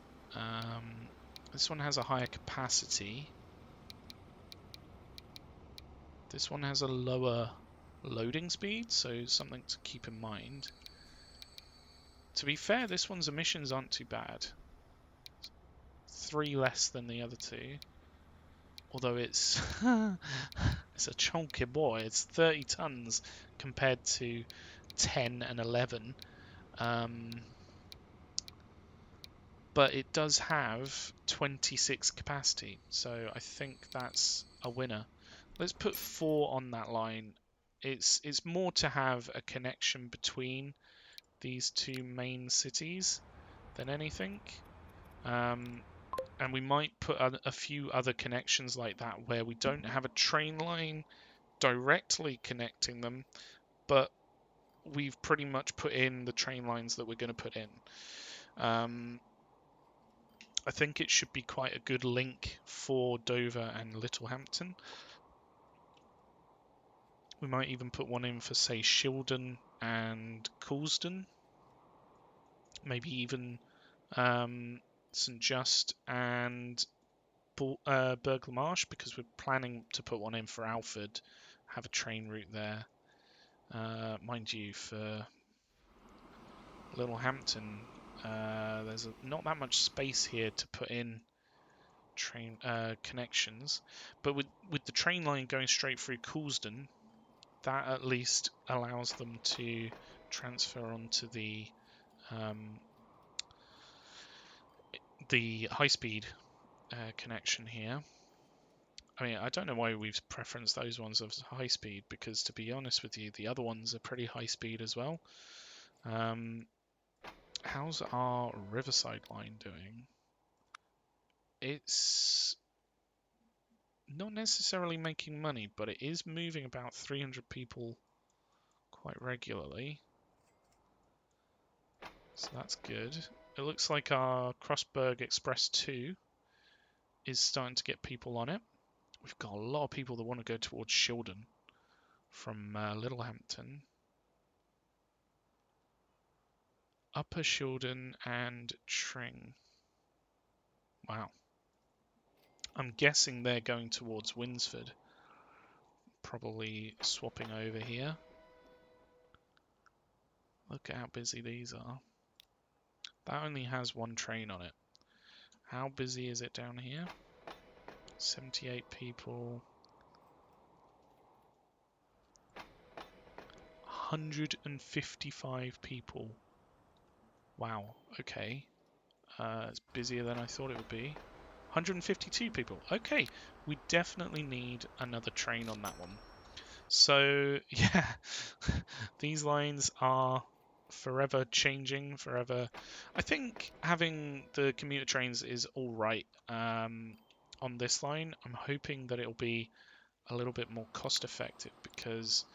A: This one has a higher capacity. This one has a lower loading speed, so something to keep in mind. To be fair, this one's emissions aren't too bad. 3 less than the other two. Although it's it's a chunky boy. It's 30 tons compared to 10 and 11. But it does have 26 capacity, so I think that's a winner. Let's put 4 on that line. It's more to have a connection between these two main cities than anything. And we might put a few other connections like that where we don't have a train line directly connecting them, but we've pretty much put in the train lines that we're going to put in. I think it should be quite a good link for Dover and Littlehampton. We might even put one in for, say, Coulsdon and Coulsdon. Maybe even St Just and Burgh Marsh, because we're planning to put one in for Alford, have a train route there. Mind you, for Littlehampton, there's not that much space here to put in train connections, but with the train line going straight through Coulsdon, that at least allows them to transfer onto the high-speed connection here. I mean, I don't know why we've preferenced those ones as high speed, because to be honest with you, the other ones are pretty high speed as well. How's our Riverside line doing? It's not necessarily making money, but it is moving about 300 people quite regularly. So that's good. It looks like our CrossBurgh Express 2 is starting to get people on it. We've got a lot of people that want to go towards Coulsdon from Littlehampton. Upper Coulsdon and Tring. Wow. I'm guessing they're going towards Winsford. Probably swapping over here. Look at how busy these are. That only has one train on it. How busy is it down here? 78 people. 155 people. Wow, okay. It's busier than I thought it would be. 152 people. Okay, we definitely need another train on that one. So, yeah, these lines are forever changing, forever. I think having the commuter trains is all right on this line. I'm hoping that it'll be a little bit more cost effective because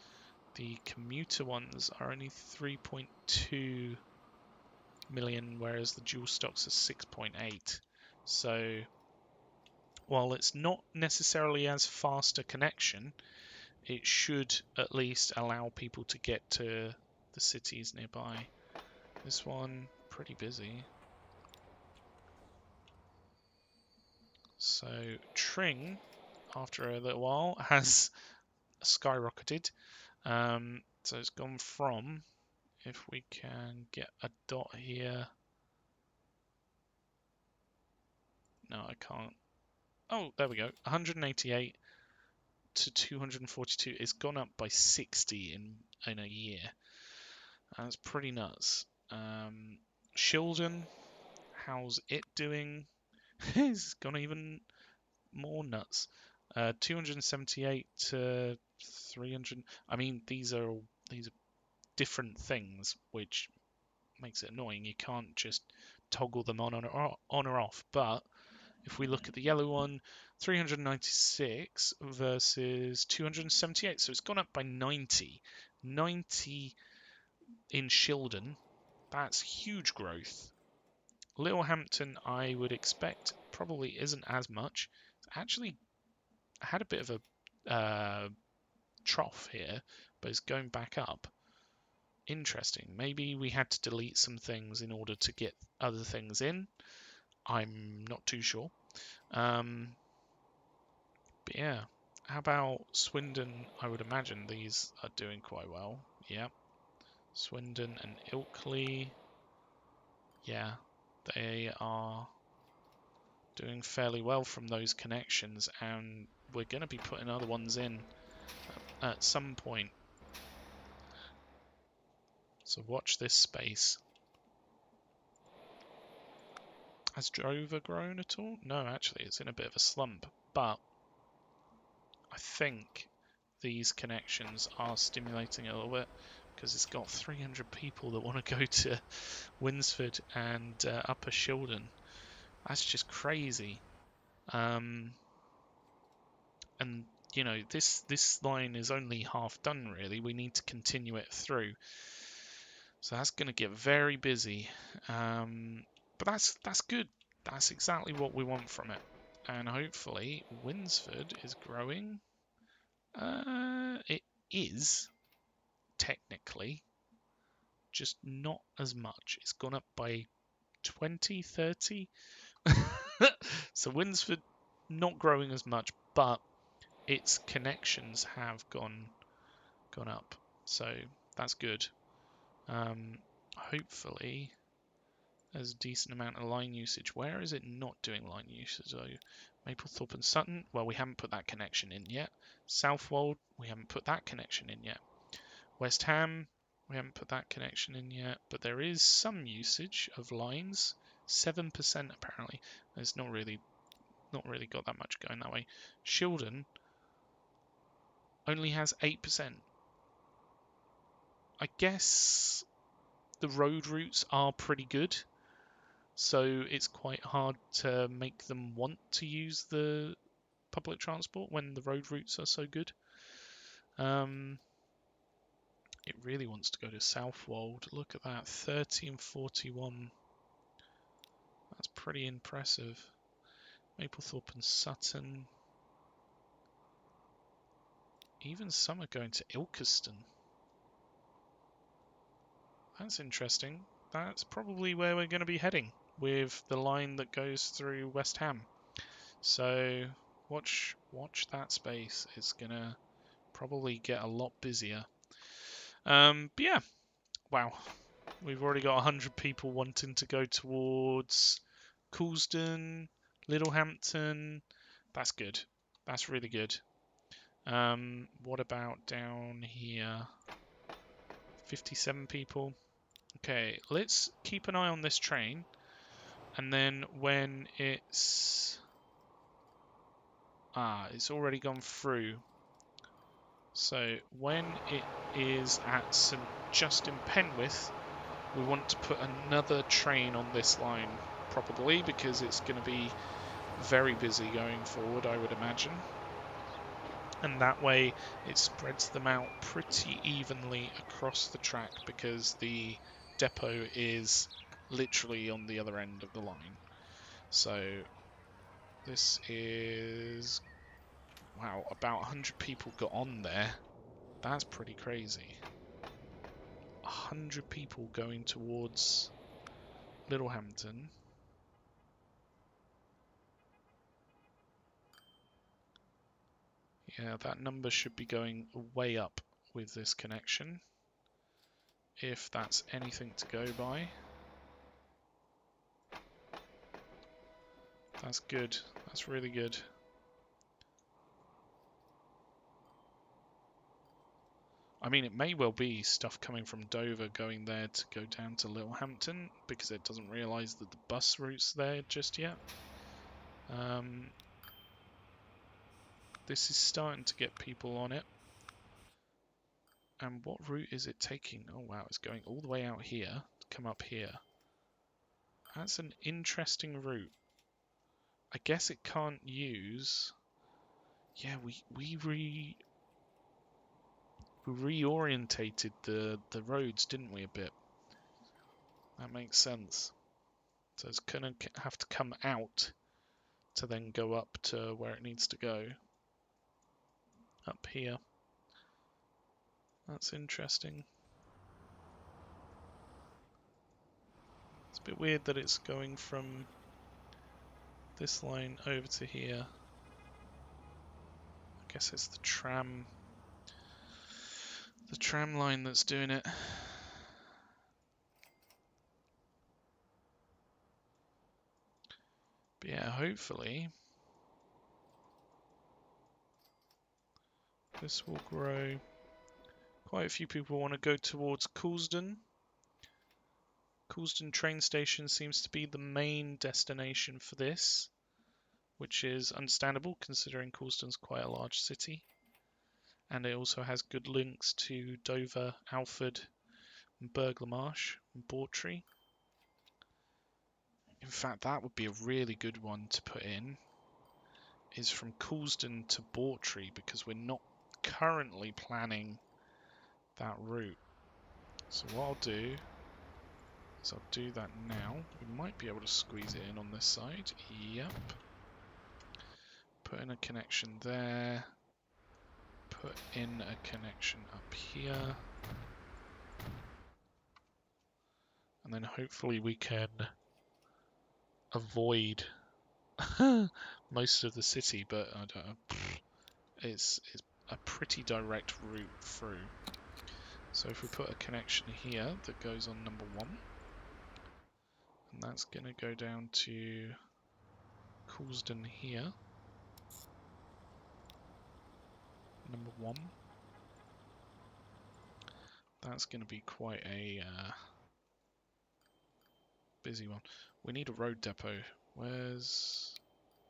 A: the commuter ones are only 3.2 million, whereas the dual stocks are 6.8. So while it's not necessarily as fast a connection, it should at least allow people to get to the cities nearby. This one, pretty busy. So Tring, after a little while, has skyrocketed. So it's gone from, if we can get a dot here. No, I can't. Oh, there we go. 188 to 242. It's gone up by 60 in a year. That's pretty nuts. Coulsdon, how's it doing? It's gone even more nuts. 278 to 300. I mean, these are different things, which makes it annoying. You can't just toggle them on or off. But if we look at the yellow one, 396 versus 278, so it's gone up by 90. 90 in Coulsdon. That's huge growth. Littlehampton, I would expect, probably isn't as much. It's actually had a bit of a trough here, but it's going back up. Interesting. Maybe we had to delete some things in order to get other things in. I'm not too sure. But yeah, how about Swindon? I would imagine these are doing quite well. Yeah, Swindon and Ilkley. Yeah, they are doing fairly well from those connections, and we're going to be putting other ones in at some point. So watch this space. Has Dover grown at all? No, actually, it's in a bit of a slump, but I think these connections are stimulating a little bit because it's got 300 people that want to go to Winsford and Upper Coulsdon. That's just crazy. And you know, this line is only half done really. We need to continue it through. So that's going to get very busy. But that's good. That's exactly what we want from it. And hopefully Winsford is growing. It is technically, just not as much. It's gone up by 20, 30. So Winsford not growing as much, but its connections have gone up. So that's good. Hopefully there's a decent amount of line usage. Where is it not doing line usage though? Maplethorpe and Sutton, well, we haven't put that connection in yet. Southwold, we haven't put that connection in yet. West Ham, we haven't put that connection in yet, but there is some usage of lines. 7% apparently. It's not really got that much going that way. Coulsdon only has 8%. I guess the road routes are pretty good, so it's quite hard to make them want to use the public transport when the road routes are so good. It really wants to go to Southwold. Look at that, 30 and 41. That's pretty impressive. Maplethorpe and Sutton. Even some are going to Ilkeston. That's interesting. That's probably where we're going to be heading with the line that goes through West Ham. So watch that space. It's going to probably get a lot busier. But yeah, wow. We've already got 100 people wanting to go towards Coulsdon, Littlehampton, That's good. That's really good. What about down here? 57 people. Okay, let's keep an eye on this train. And then when it's... it's already gone through. So when it is at St Justin Penwith, we want to put another train on this line, probably, because it's going to be very busy going forward, I would imagine. And that way it spreads them out pretty evenly across the track, because the depot is literally on the other end of the line. So this is... wow, about 100 people got on there. That's pretty crazy. 100 people going towards Littlehampton. Yeah, that number should be going way up with this connection, if that's anything to go by. That's good. That's really good. I mean, it may well be stuff coming from Dover going there to go down to Littlehampton, because it doesn't realise that the bus route's there just yet. This is starting to get people on it. And what route is it taking? Oh wow, it's going all the way out here to come up here. That's an interesting route. I guess it can't use... yeah, we reorientated the roads, didn't we, a bit? That makes sense. So it's gonna have to come out to then go up to where it needs to go. Up here. That's interesting. It's a bit weird that it's going from this line over to here. I guess it's the tram line that's doing it. But yeah, hopefully this will grow. Quite a few people want to go towards Coulsdon. Coulsdon train station seems to be the main destination for this, which is understandable considering Coulsdon's quite a large city. And it also has good links to Dover, Alford, and Burgh-le-Marsh and Bawtry. In fact, that would be a really good one to put in, is from Coulsdon to Bawtry, because we're not currently planning that route. So what I'll do is I'll do that now. We might be able to squeeze it in on this side. Yep. Put in a connection there. Put in a connection up here. And then hopefully we can avoid most of the city, but I don't know. It's a pretty direct route through. So if we put a connection here that goes on number 1, and that's going to go down to Coulsdon here. Number 1. That's going to be quite a busy one. We need a road depot. Where's...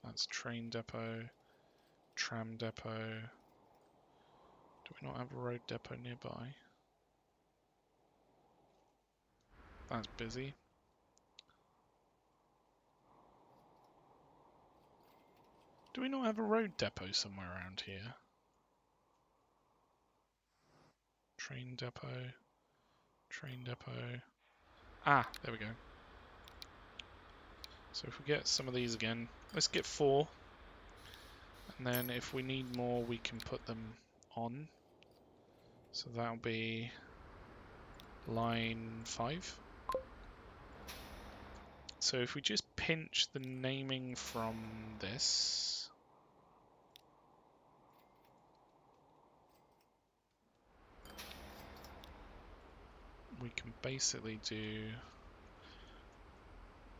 A: that's train depot, tram depot. Do we not have a road depot nearby? That's busy. Do we not have a road depot somewhere around here? Train depot, train depot. Ah, there we go. So if we get some of these again, let's get 4. And then if we need more, we can put them on. So that'll be line 5. So if we just pinch the naming from this, we can basically do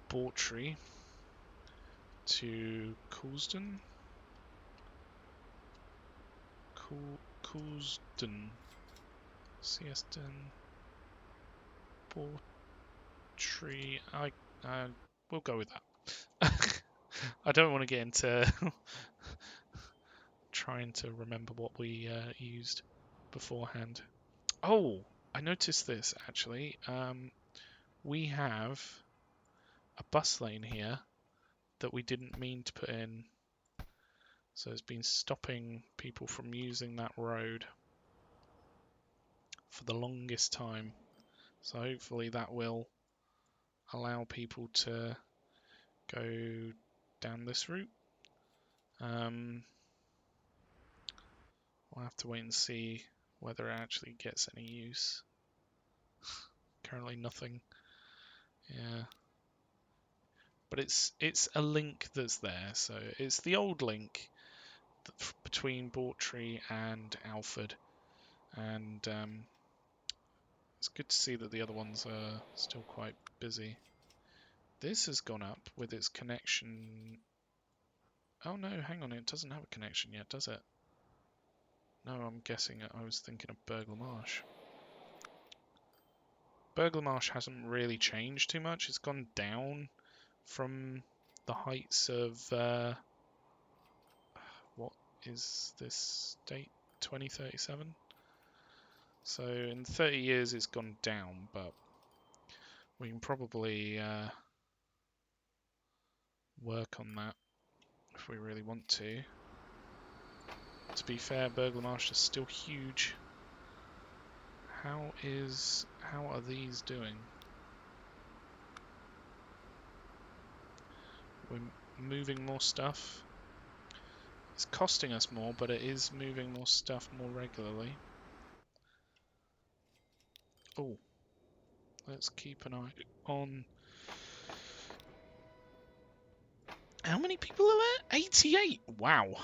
A: Bawtry to Coulsdon. Coulsdon. Coulsdon. Portree. We'll go with that. I don't want to get into trying to remember what we used beforehand. Oh, I noticed this actually. We have a bus lane here that we didn't mean to put in. So it's been stopping people from using that road for the longest time. So hopefully that will allow people to go down this route. We'll have to wait and see whether it actually gets any use. Currently nothing. Yeah. But it's a link that's there. So it's the old link between Bawtry and Alford. And it's good to see that the other ones are still quite busy. This has gone up with its connection. Oh no, hang on, it doesn't have a connection yet, does it? No, I'm guessing I was thinking of Burghley Marsh. Burghley Marsh hasn't really changed too much. It's gone down from the heights of what is this date? 2037. So in 30 years it's gone down, but we can probably work on that if we really want to. To be fair, Burghley Marsh is still huge. How are these doing? We're moving more stuff. It's costing us more, but it is moving more stuff more regularly. Oh, let's keep an eye on. How many people are there? 88! Wow.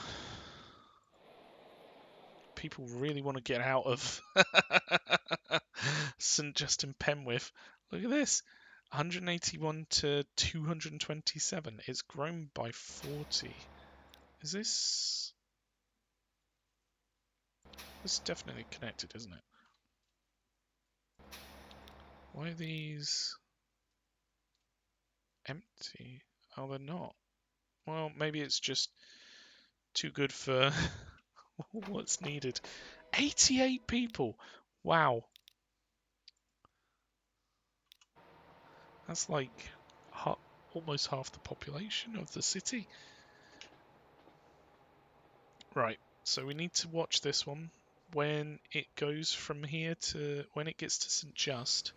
A: People really want to get out of St Justin Penwith. Look at this. 181 to 227. It's grown by 40. Is this... This is definitely connected, isn't it? Why are these empty? Oh, they're not. Well, maybe it's just too good for what's needed. 88 people! Wow. That's like almost half the population of the city. Right, so we need to watch this one. When it goes from here to... When it gets to St Just,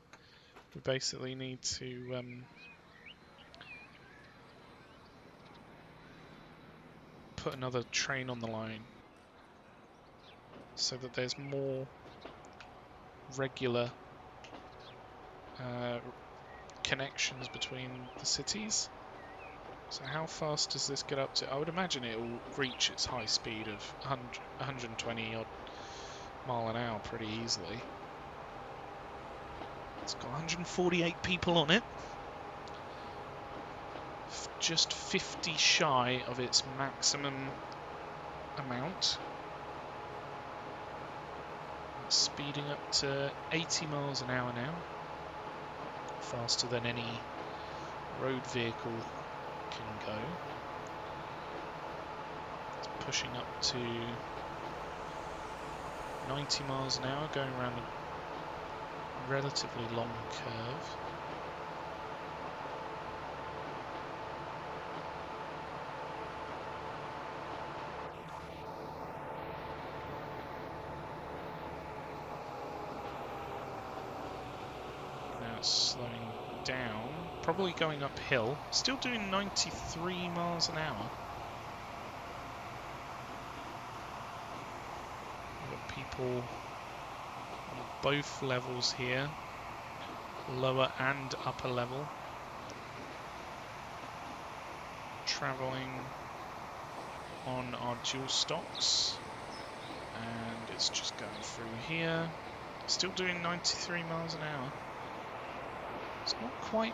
A: we basically need to... put another train on the line so that there's more regular connections between the cities. So how fast does this get up to? I would imagine it will reach its high speed of 120 odd mile an hour pretty easily. It's got 148 people on it. Just 50 shy of its maximum amount. It's speeding up to 80 miles an hour now. Faster than any road vehicle can go. It's pushing up to 90 miles an hour, going around a relatively long curve. Now it's slowing down, probably going uphill, still doing 93 miles an hour. We've got people on both levels here, lower and upper level, travelling on our dual stocks, and it's just going through here, still doing 93 miles an hour. It's not quite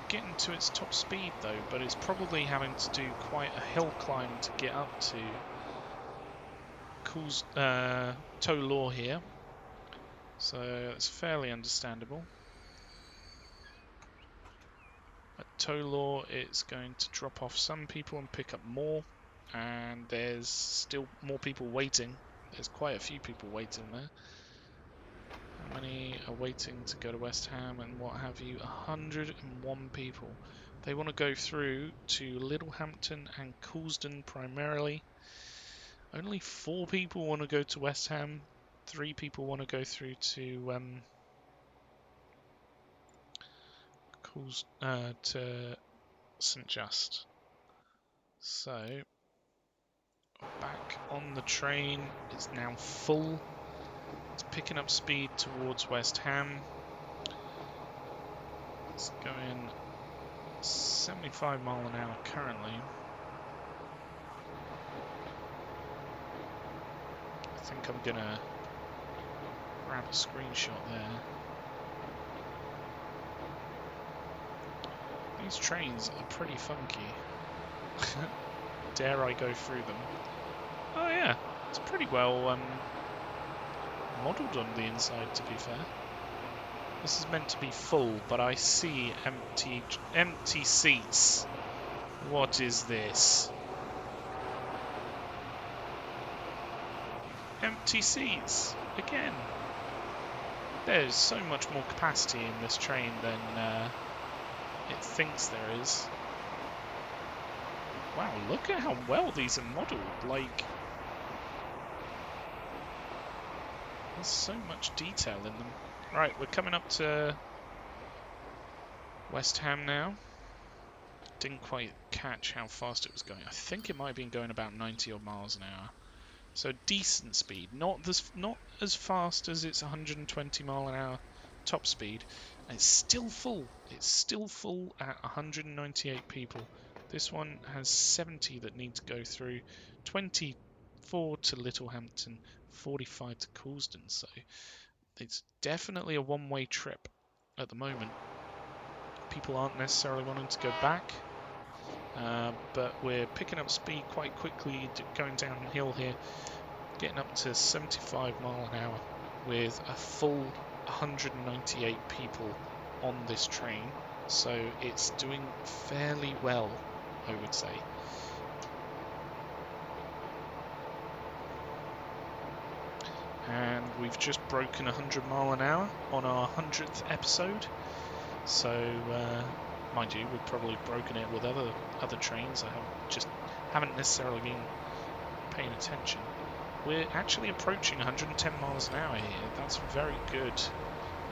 A: getting to its top speed though, but it's probably having to do quite a hill climb to get up to Tow Law here, so it's fairly understandable. At Tow Law, it's going to drop off some people and pick up more, and there's still more people waiting. There's quite a few people waiting there. How many are waiting to go to West Ham and what have you? 101 people. They want to go through to Littlehampton and Coulsdon primarily. Only 4 people want to go to West Ham. 3 people want to go through to St Just. So back on the train, it's now full. It's picking up speed towards West Ham. It's going 75 miles an hour currently. I think I'm gonna grab a screenshot there. These trains are pretty funky. Dare I go through them? Oh yeah, it's pretty well modelled on the inside, to be fair. This is meant to be full, but I see empty seats. What is this? Empty seats again. There's so much more capacity in this train than it thinks there is. Wow, look at how well these are modelled. Like, there's so much detail in them. Right, we're coming up to West Ham now. Didn't quite catch how fast it was going. I think it might have been going about 90 odd miles an hour. So decent speed, not as fast as its 120 mile an hour top speed. And it's still full. It's still full at 198 people. This one has 70 that need to go through, 24 to Littlehampton, 45 to Coulsdon. So it's definitely a one-way trip at the moment. People aren't necessarily wanting to go back, but we're picking up speed quite quickly, going downhill here, getting up to 75 mile an hour with a full 198 people on this train. So it's doing fairly well, I would say. And we've just broken 100 mile an hour on our 100th episode. So, mind you, we've probably broken it with other trains. I haven't necessarily been paying attention. We're actually approaching 110 miles an hour here. That's very good.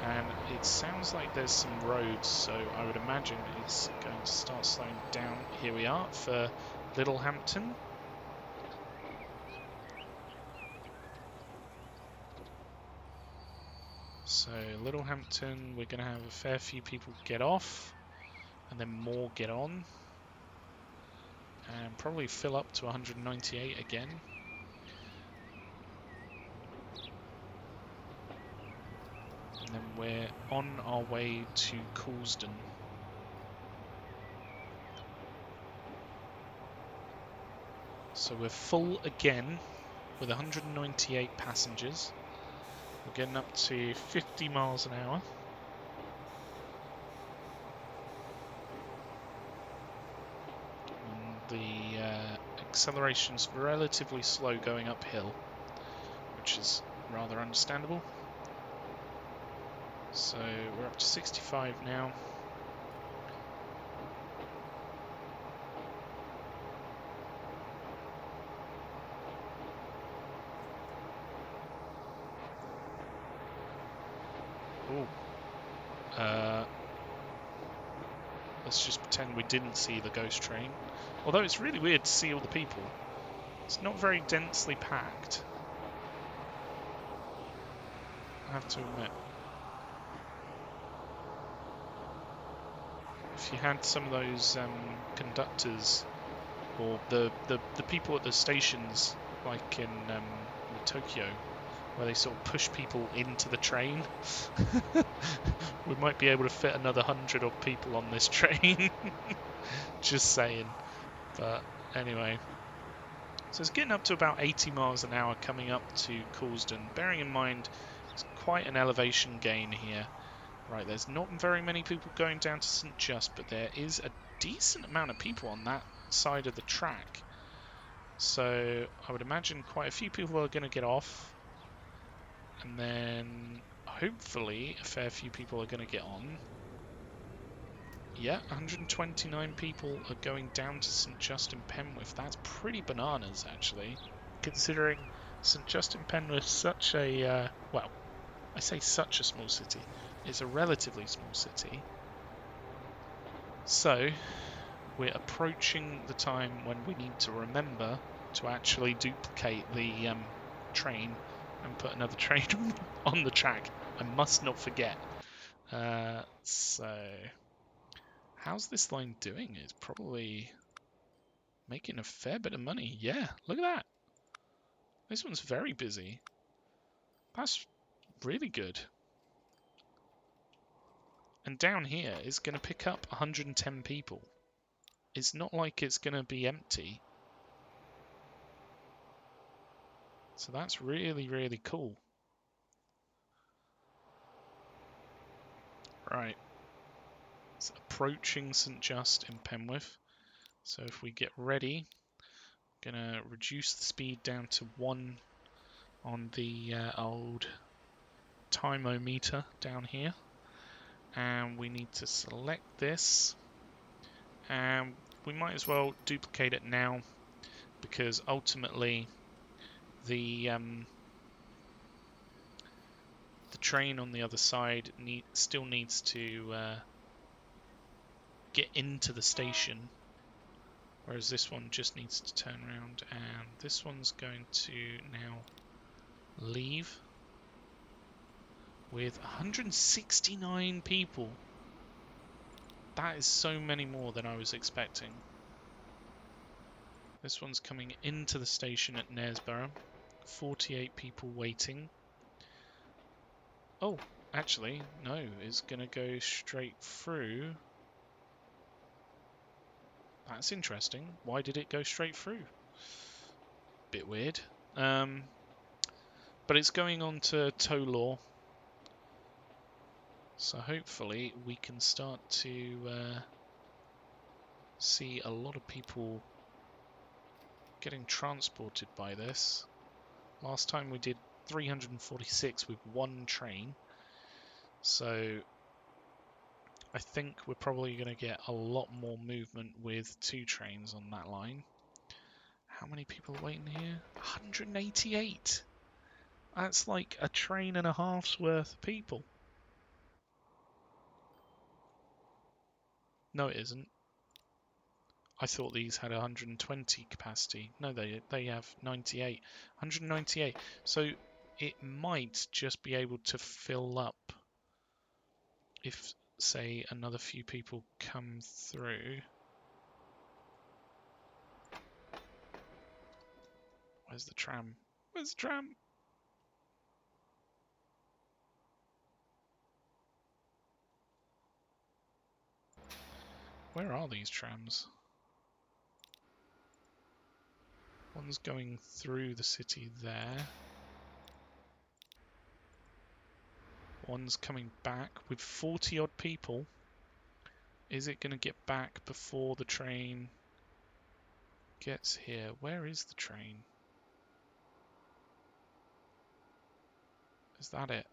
A: And it sounds like there's some roads, so I would imagine it's going to start slowing down. Here we are for Littlehampton. So Littlehampton, we're going to have a fair few people get off, and then more get on, and probably fill up to 198 again. And then we're on our way to Coulsdon. So we're full again with 198 passengers. We're getting up to 50 miles an hour. And the acceleration's relatively slow going uphill, which is rather understandable. So we're up to 65 now. Let's just pretend we didn't see the ghost train. Although it's really weird to see all the people. It's not very densely packed, I have to admit. If you had some of those conductors or the people at the stations, like in Tokyo, where they sort of push people into the train, we might be able to fit another 100 odd people on this train. Just saying. But anyway, So it's getting up to about 80 miles an hour coming up to Coulsdon. Bearing in mind, it's quite an elevation gain here. Right, there's not very many people going down to St Just, but there is a decent amount of people on that side of the track. So I would imagine quite a few people are going to get off. And then hopefully a fair few people are going to get on. Yeah, 129 people are going down to St Just in Penwith. That's pretty bananas, actually, considering St Just in Penwith such a well, I say such a small city. It's a relatively small city. So we're approaching the time when we need to remember to actually duplicate the train and put another train on the track. I must not forget. So how's this line doing? It's probably making a fair bit of money. Yeah, look at that. This one's very busy. That's really good. And down here is going to pick up 110 people. It's not like it's going to be empty. So that's really, really cool. Right. It's approaching St Just in Penwith. So if we get ready, I'm going to reduce the speed down to 1 on the old timeometer down here. And we need to select this. And we might as well duplicate it now, because ultimately the train on the other side still needs to get into the station, whereas this one just needs to turn around, and this one's going to now leave with 169 people. That is so many more than I was expecting. This one's coming into the station at Knaresborough. 48 people waiting. Oh, actually, no, it's going to go straight through. That's interesting. Why did it go straight through? Bit weird. But it's going on to Tow Law. So hopefully we can start to see a lot of people getting transported by this. Last time we did 346 with one train. So I think we're probably going to get a lot more movement with 2 trains on that line. How many people are waiting here? 188! That's like a train and a half's worth of people. No, it isn't. I thought these had 120 capacity. No, they have 98. 198. So it might just be able to fill up if, say, another few people come through. Where's the tram? Where's the tram? Where are these trams? One's going through the city there. One's coming back with 40 odd people. Is it going to get back before the train gets here? Where is the train? Is that it?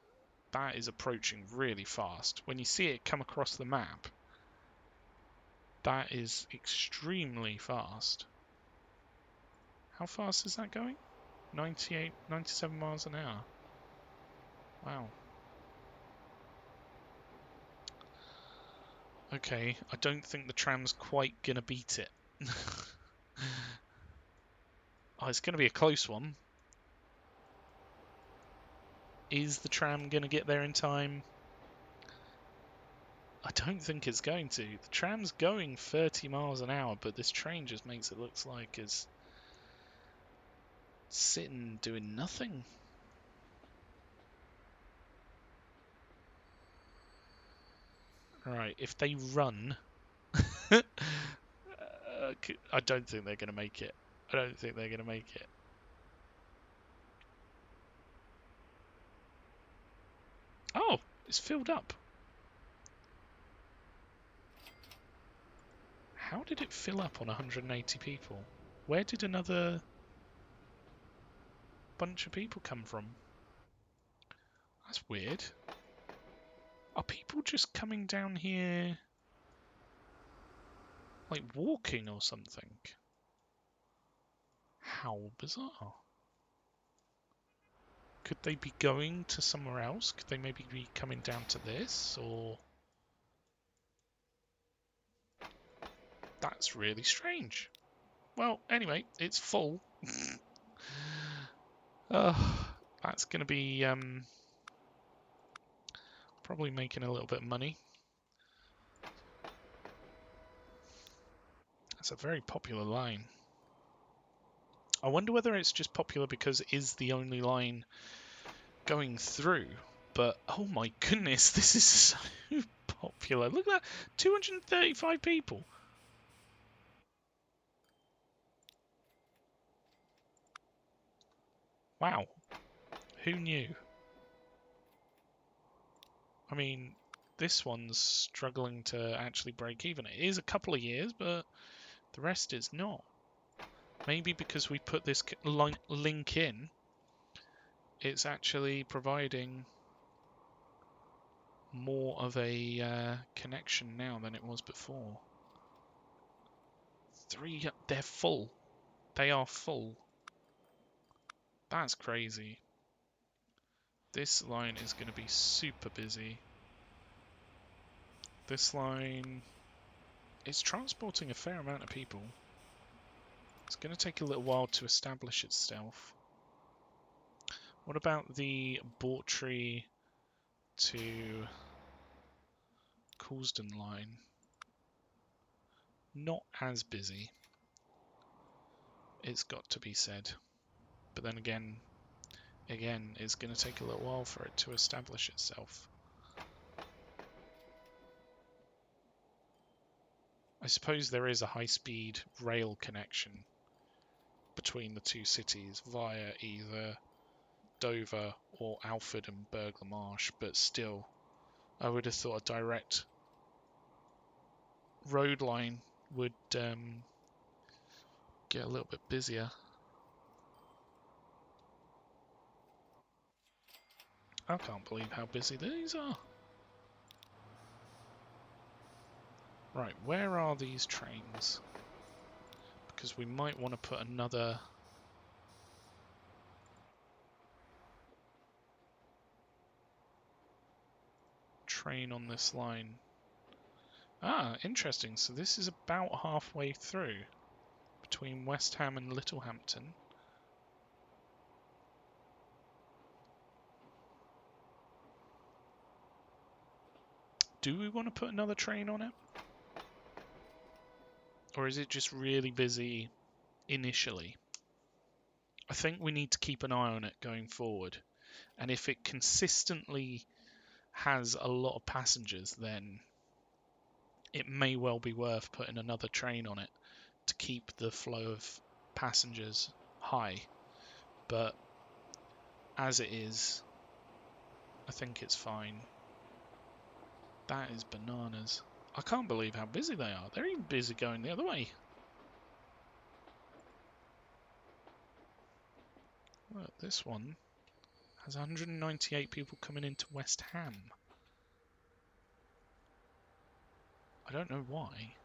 A: That is approaching really fast. When you see it come across the map, that is extremely fast. How fast is that going? 98, 97 miles an hour. Wow. Okay, I don't think the tram's quite going to beat it. Oh, it's going to be a close one. Is the tram going to get there in time? I don't think it's going to. The tram's going 30 miles an hour, but this train just makes it look like it's sitting doing nothing. Right, if they run, I don't think they're going to make it. I don't think they're going to make it. Oh, it's filled up. How did it fill up on 180 people? Where did another bunch of people come from? That's weird. Are people just coming down here like walking or something? How bizarre. Could they be going to somewhere else? Could they maybe be coming down to this? Or... That's really strange. Well, anyway, it's full. That's going to be probably making a little bit of money. It's a very popular line. I wonder whether it's just popular because it is the only line going through. But, oh my goodness, this is so popular. Look at that, 235 people. Wow, who knew? I mean, this one's struggling to actually break even. It is a couple of years, but the rest is not. Maybe because we put this link in, it's actually providing more of a connection now than it was before. They're full. They are full. That's crazy. This line is going to be super busy. This line is transporting a fair amount of people. It's going to take a little while to establish itself. What about the Bawtry to Coulsdon line? Not as busy. It's got to be said. But then again, it's going to take a little while for it to establish itself. I suppose there is a high-speed rail connection between the two cities via either Dover or Alford and Burgh Marsh, but still, I would have thought a direct road line would get a little bit busier. I can't believe how busy these are. Right, where are these trains? Because we might want to put another train on this line. Ah, interesting. So this is about halfway through between West Ham and Littlehampton. Do we want to put another train on it? Or is it just really busy initially? I think we need to keep an eye on it going forward. And if it consistently has a lot of passengers, then it may well be worth putting another train on it to keep the flow of passengers high. But as it is, I think it's fine. That is bananas. I can't believe how busy they are. They're even busy going the other way. Look, this one has 198 people coming into West Ham. I don't know why.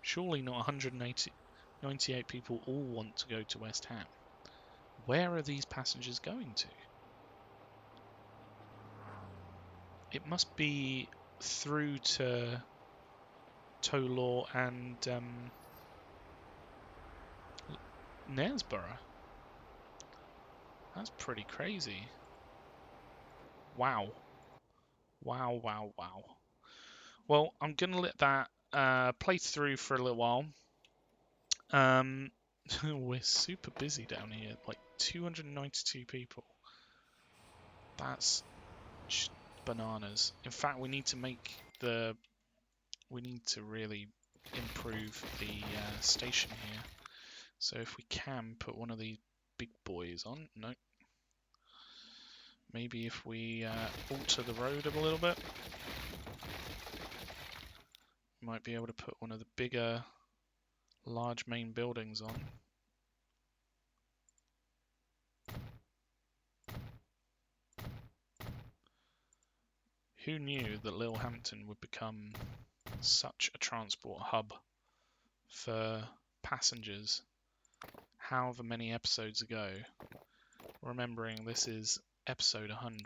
A: Surely not 198 people all want to go to West Ham. Where are these passengers going to? It must be through to Tow Law and Knaresborough. That's pretty crazy. Wow. Wow, wow, wow. Well, I'm going to let that play through for a little while. We're super busy down here, like 292 people. That's just bananas. In fact, we need to really improve the station here. So if we can put one of these big boys on, no. Maybe if we alter the road a little bit, we might be able to put one of the bigger, large main buildings on. Who knew that Littlehampton would become such a transport hub for passengers however many episodes ago? Remembering this is episode 100.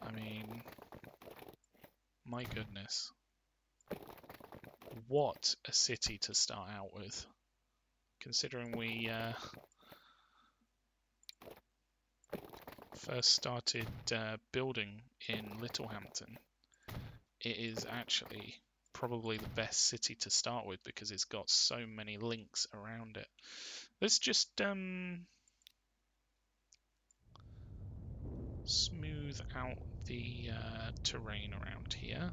A: I mean, my goodness. What a city to start out with. Considering we first started building in Littlehampton, it is actually probably the best city to start with because it's got so many links around it. Let's just smooth out the terrain around here.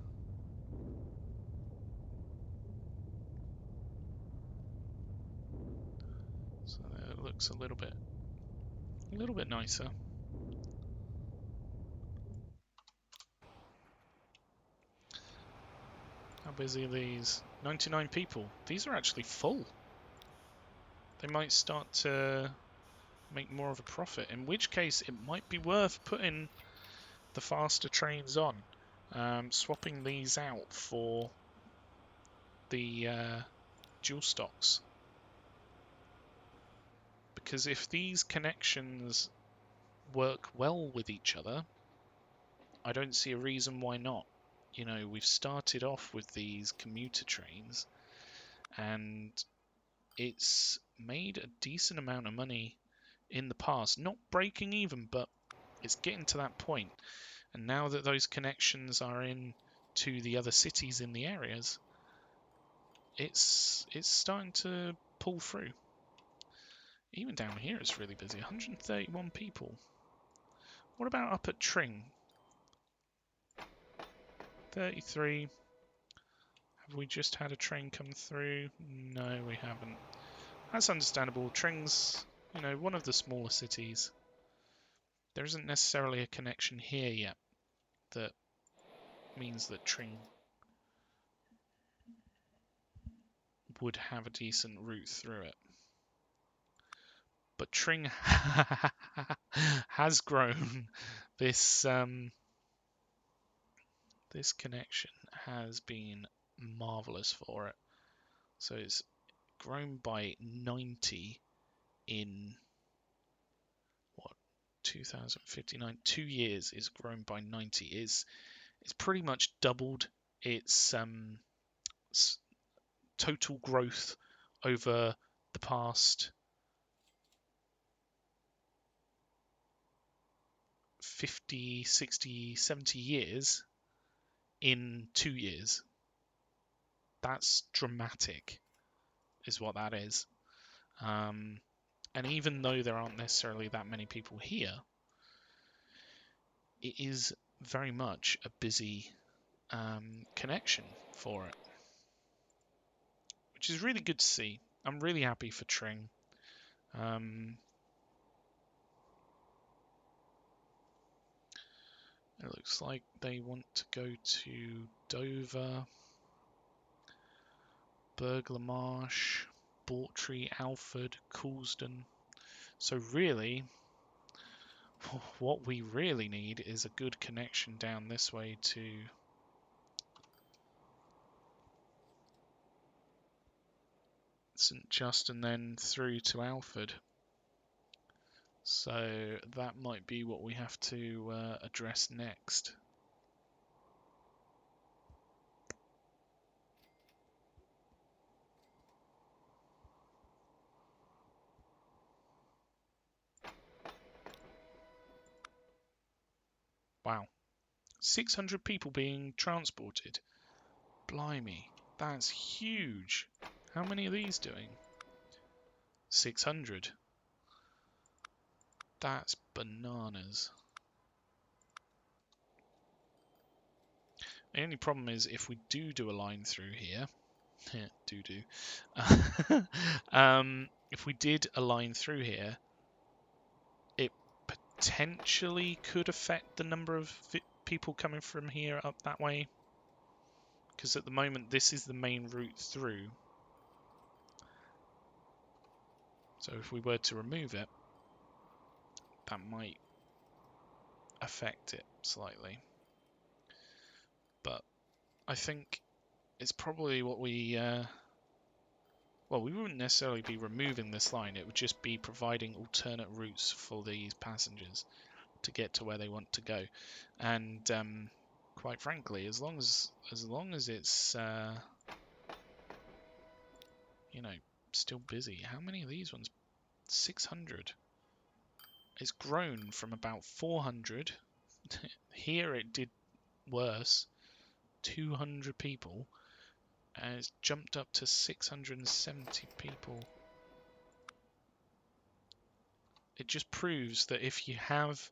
A: So it looks a little bit nicer. How busy are these? 99 people. These are actually full. They might start to make more of a profit, in which case it might be worth putting the faster trains on, swapping these out for the dual stocks. Because if these connections work well with each other, I don't see a reason why not. You know, we've started off with these commuter trains and it's made a decent amount of money in the past. Not breaking even, but it's getting to that point. And now that those connections are in to the other cities in the areas, it's starting to pull through. Even down here it's really busy. 131 people. What about up at Tring? 33. Have we just had a train come through? No, we haven't. That's understandable. Tring's, you know, one of the smaller cities. There isn't necessarily a connection here yet that means that Tring would have a decent route through it. But Tring has grown. This this connection has been marvelous for it. So it's grown by 90 in what, 2059. 2 years is grown by 90. It's pretty much doubled its total growth over the past 50, 60, 70 years in 2 years. That's dramatic, is what that is. And even though there aren't necessarily that many people here, it is very much a busy connection for it, which is really good to see. I'm really happy for Tring. It looks like they want to go to Dover, Burgh Marsh, Bawtry, Alford, Coulsdon. So really, what we really need is a good connection down this way to St Just and then through to Alford. So that might be what we have to address next. Wow, 600 people being transported. Blimey, that's huge. How many are these doing? 600. That's bananas. The only problem is if we do a line through here, Doo-doo. If we did a line through here, it potentially could affect the number of people coming from here up that way. Because at the moment, this is the main route through. So if we were to remove it, that might affect it slightly. But I think it's probably what we... well, we wouldn't necessarily be removing this line. It would just be providing alternate routes for these passengers to get to where they want to go. And quite frankly, as long as it's you know, still busy. How many of these ones? 600. It's grown from about 400. Here it did worse. 200 people. And it's jumped up to 670 people. It just proves that if you have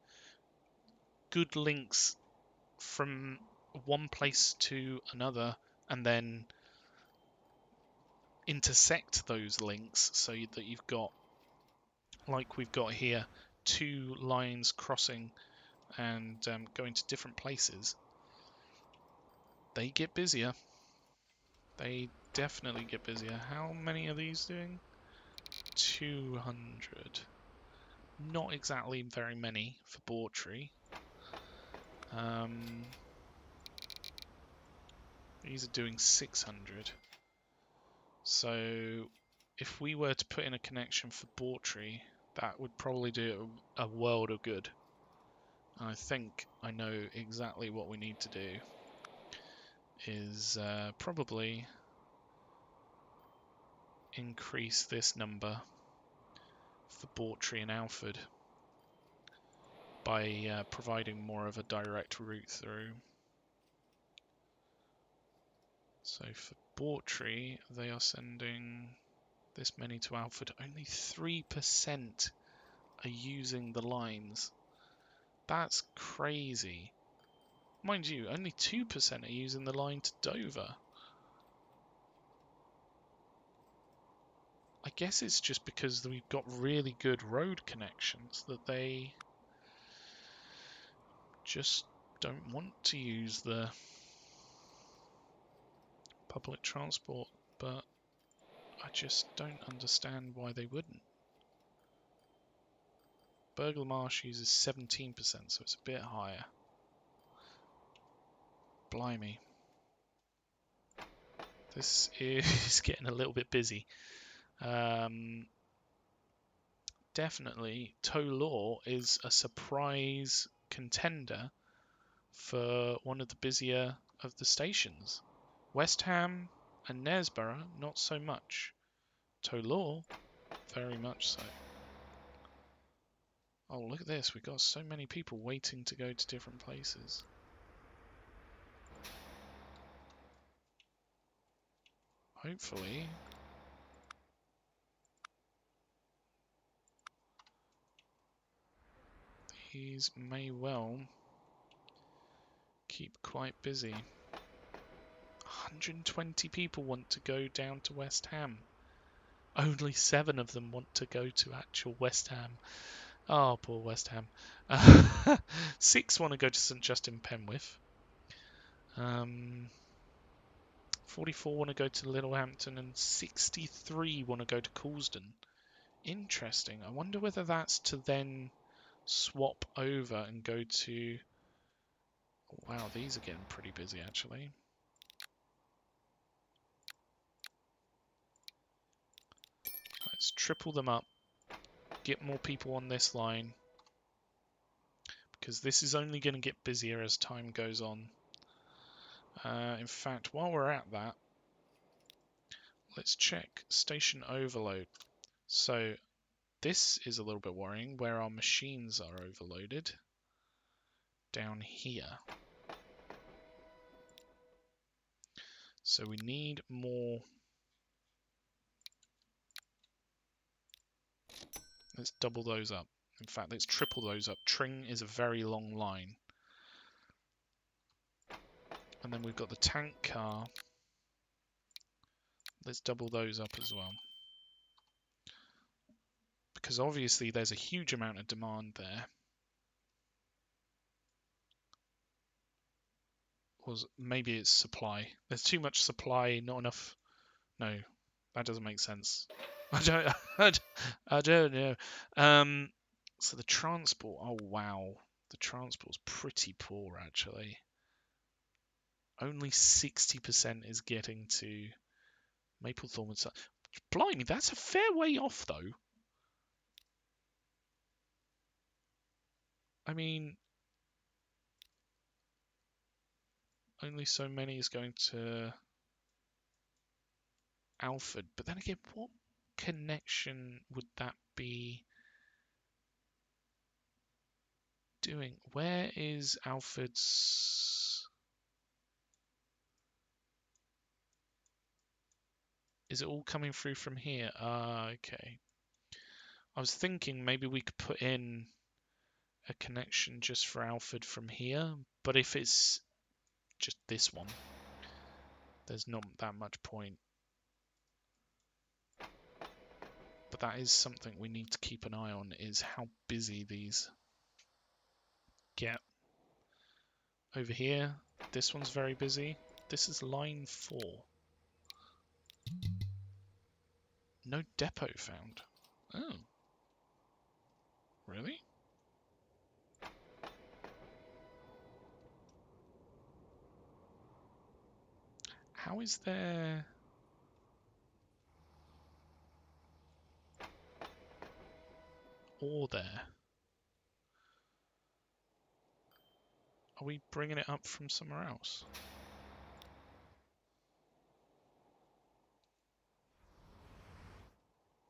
A: good links from one place to another and then intersect those links so that you've got, like we've got here, two lines crossing and going to different places, they get busier. They definitely get busier. How many are these doing? 200. Not exactly very many for Bawtry. These are doing 600. So if we were to put in a connection for Bawtry, that would probably do a world of good. I think I know exactly what we need to do is probably increase this number for Bawtry and Alford by providing more of a direct route through. So for Bawtry, they are sending this many to Alford. Only 3% are using the lines. That's crazy. Mind you, only 2% are using the line to Dover. I guess it's just because we've got really good road connections that they just don't want to use the public transport, but I just don't understand why they wouldn't. Burgh-le-Marsh uses 17%, so it's a bit higher. Blimey. This is getting a little bit busy. Definitely, Tow Law is a surprise contender for one of the busier of the stations. West Ham and Knaresborough, not so much. Tow Law, very much so. Oh, look at this. We've got so many people waiting to go to different places. Hopefully. These may well keep quite busy. 120 people want to go down to West Ham. Only 7 of them want to go to actual West Ham. Oh, poor West Ham. 6 want to go to St Justin Penwith. 44 want to go to Littlehampton and 63 want to go to Coulsdon. Interesting. I wonder whether that's to then swap over and go to... Wow, these are getting pretty busy actually. Let's triple them up. Get more people on this line. Because this is only going to get busier as time goes on. In fact, while we're at that, let's check station overload. So this is a little bit worrying where our machines are overloaded. Down here. So we need more. Let's double those up. In fact, let's triple those up. Tring is a very long line. And then we've got the tank car let's double those up as well. Because obviously there's a huge amount of demand there. Or maybe it's supply. There's too much supply, not enough. No, that doesn't make sense. I don't know. So the transport. Oh wow, the transport's pretty poor actually. Only 60% is getting to Maplethorpe and such. Blimey, that's a fair way off though. I mean, only so many is going to Alford, but then again, what connection would that be doing? Where is Alford's? Is it all coming through from here? Okay. I was thinking maybe we could put in a connection just for Alford from here, but if it's just this one, there's not that much point. But that is something we need to keep an eye on, is how busy these get. Over here, this one's very busy. This is line 4. No depot found. Oh. Really? How is there... ore there? Are we bringing it up from somewhere else?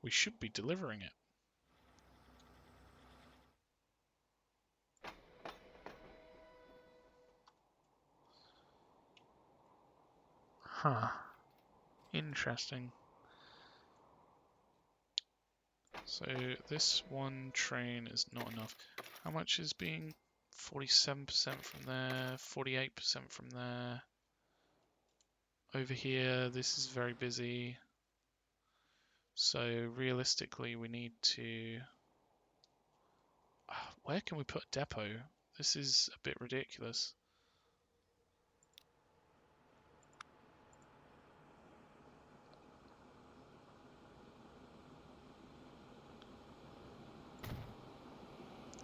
A: We should be delivering it. Huh. Interesting. So this one train is not enough. How much is being 47% from there, 48% from there. Over here, this is very busy. So realistically, we need to... where can we put a depot? This is a bit ridiculous.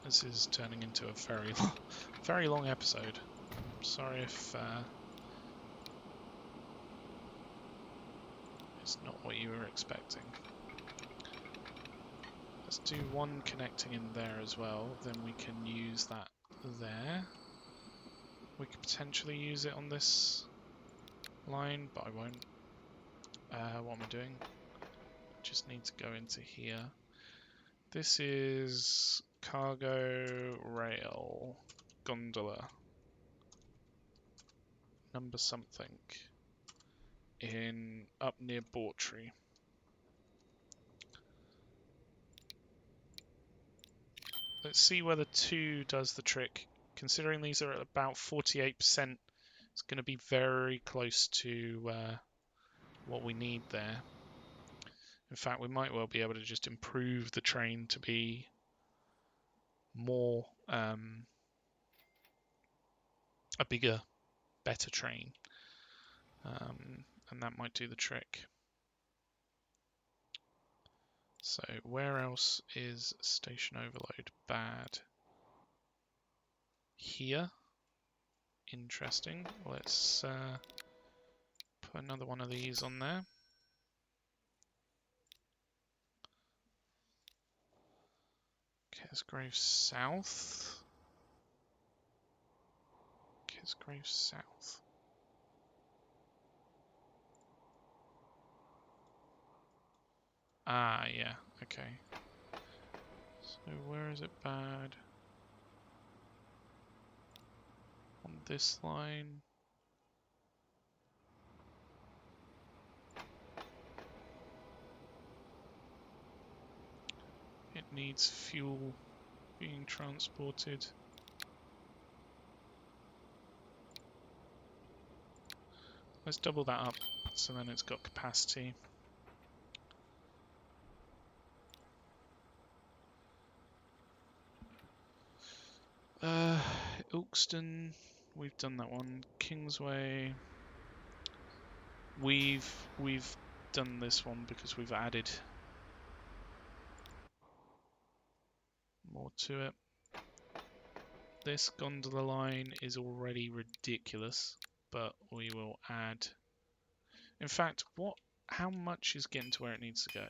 A: This is turning into a very long episode. I'm sorry if it's not what you were expecting. Let's do one connecting in there as well, then we can use that there. We could potentially use it on this line, but I won't. What am I doing? Just need to go into here. This is cargo rail gondola number something in up near Bawtry. Let's see whether 2 does the trick. Considering these are at about 48%, it's going to be very close to what we need there. In fact, we might well be able to just improve the train to be more a bigger, better train, and that might do the trick. So where else is station overload bad? Here. Interesting. Let's put another one of these on there. Kesgrove South. Kesgrove South. Ah, yeah, okay. So where is it bad? On this line. It needs fuel being transported. Let's double that up. So then it's got capacity. Coulsdon, we've done that one. Kingsway, we've done this one because we've added more to it. This gondola line is already ridiculous, but we will add. In fact, how much is getting to where it needs to go?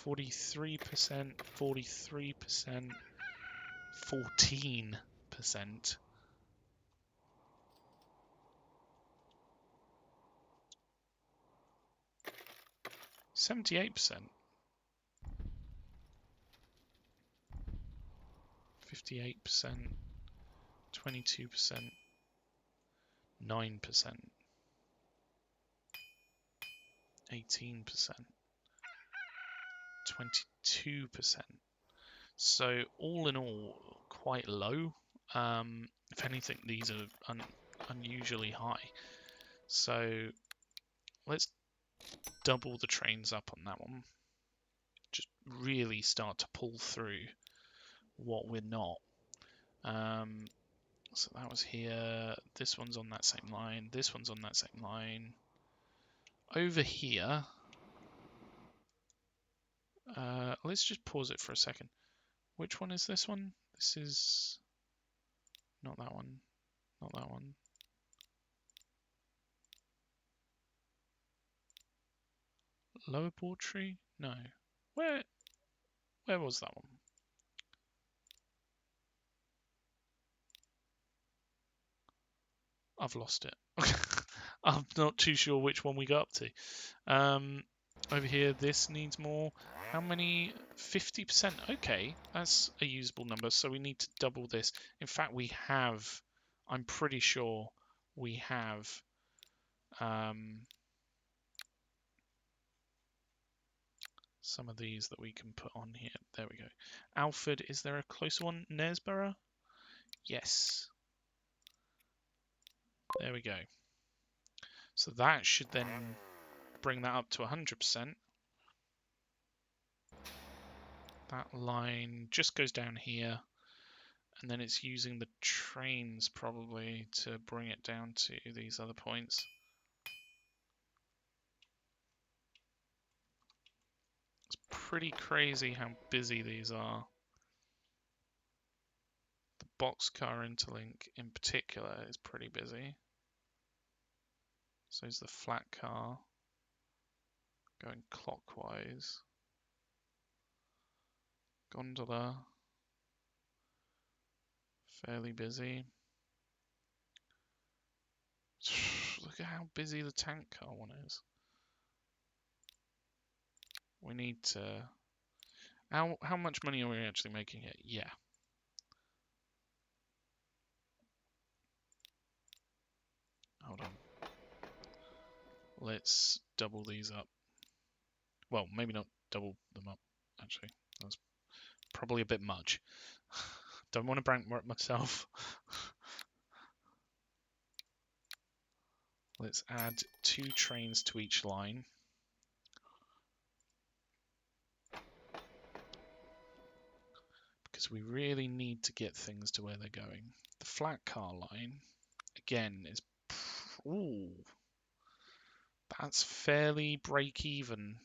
A: 43%, 43%, 14%. 78%. 58%. 22%. 9%. 18%. 22%. So all in all, quite low. If anything, these are unusually high. So let's double the trains up on that one. Just really start to pull through what we're not. So that was here. This one's on that same line. This one's on that same line. Over here, let's just pause it for a second. Which one is this one? This is not that one. Not that one. Lower Portree? No. Where was that one? I've lost it. I'm not too sure which one we got up to. Over here, this needs more. How many? 50%. Okay, that's a usable number. So we need to double this. In fact, we have. I'm pretty sure we have. Some of these that we can put on here. There we go. Alfred, is there a closer one? Knaresborough? Yes. There we go. So that should then bring that up to 100%. That line just goes down here, and then it's using the trains probably to bring it down to these other points. It's pretty crazy how busy these are. The boxcar interlink in particular is pretty busy. So is the flat car going clockwise. Gondola, fairly busy. Look at how busy the tank car one is. We need to... How much money are we actually making here? Yeah. Hold on. Let's double these up. Well, maybe not double them up, actually. That's probably a bit much. Don't want to rank myself. Let's add 2 trains to each line. Because we really need to get things to where they're going. The flat car line, again, is... Ooh. That's fairly break-even.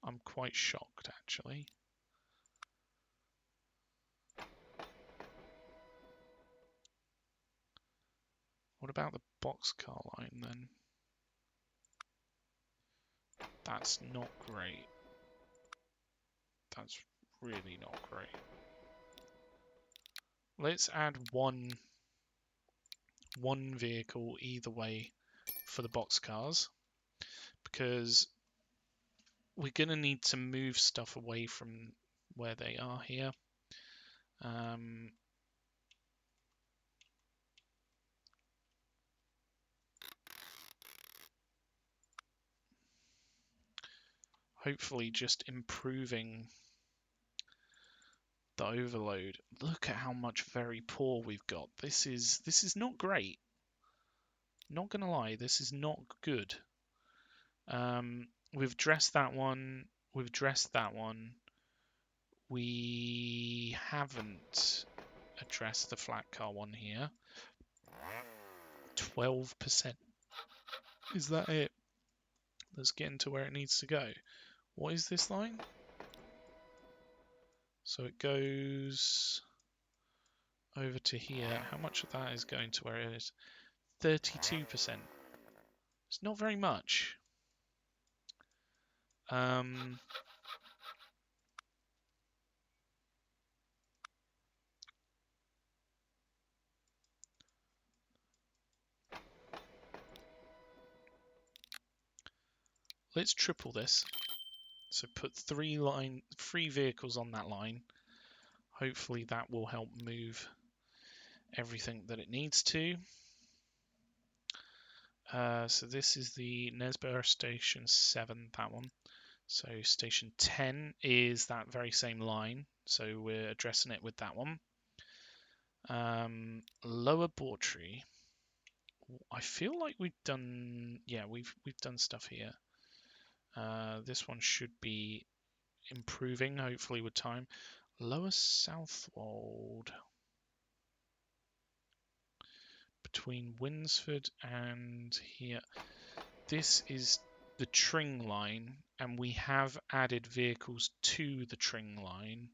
A: I'm quite shocked, actually. What about the boxcar line, then? That's not great. That's really not great. Let's add one vehicle either way for the boxcars, because we're going to need to move stuff away from where they are here. Hopefully just improving the overload. Look at how much very poor we've got. This is not great. Not gonna lie, this is not good. We've addressed that one. We've addressed that one. We haven't addressed the flat car one here. 12%. Is that it? Let's get into where it needs to go. What is this line? So it goes over to here. How much of that is going to where it is? 32%. It's not very much. Let's triple this. So put three vehicles on that line. Hopefully that will help move everything that it needs to. So this is the Knaresborough Station 7, that one. So Station 10 is that very same line. So we're addressing it with that one. Lower Bawtry. I feel like we've done, yeah, we've done stuff here. This one should be improving, hopefully, with time. Lower Southwold. Between Winsford and here. This is the Tring line, and we have added vehicles to the Tring line.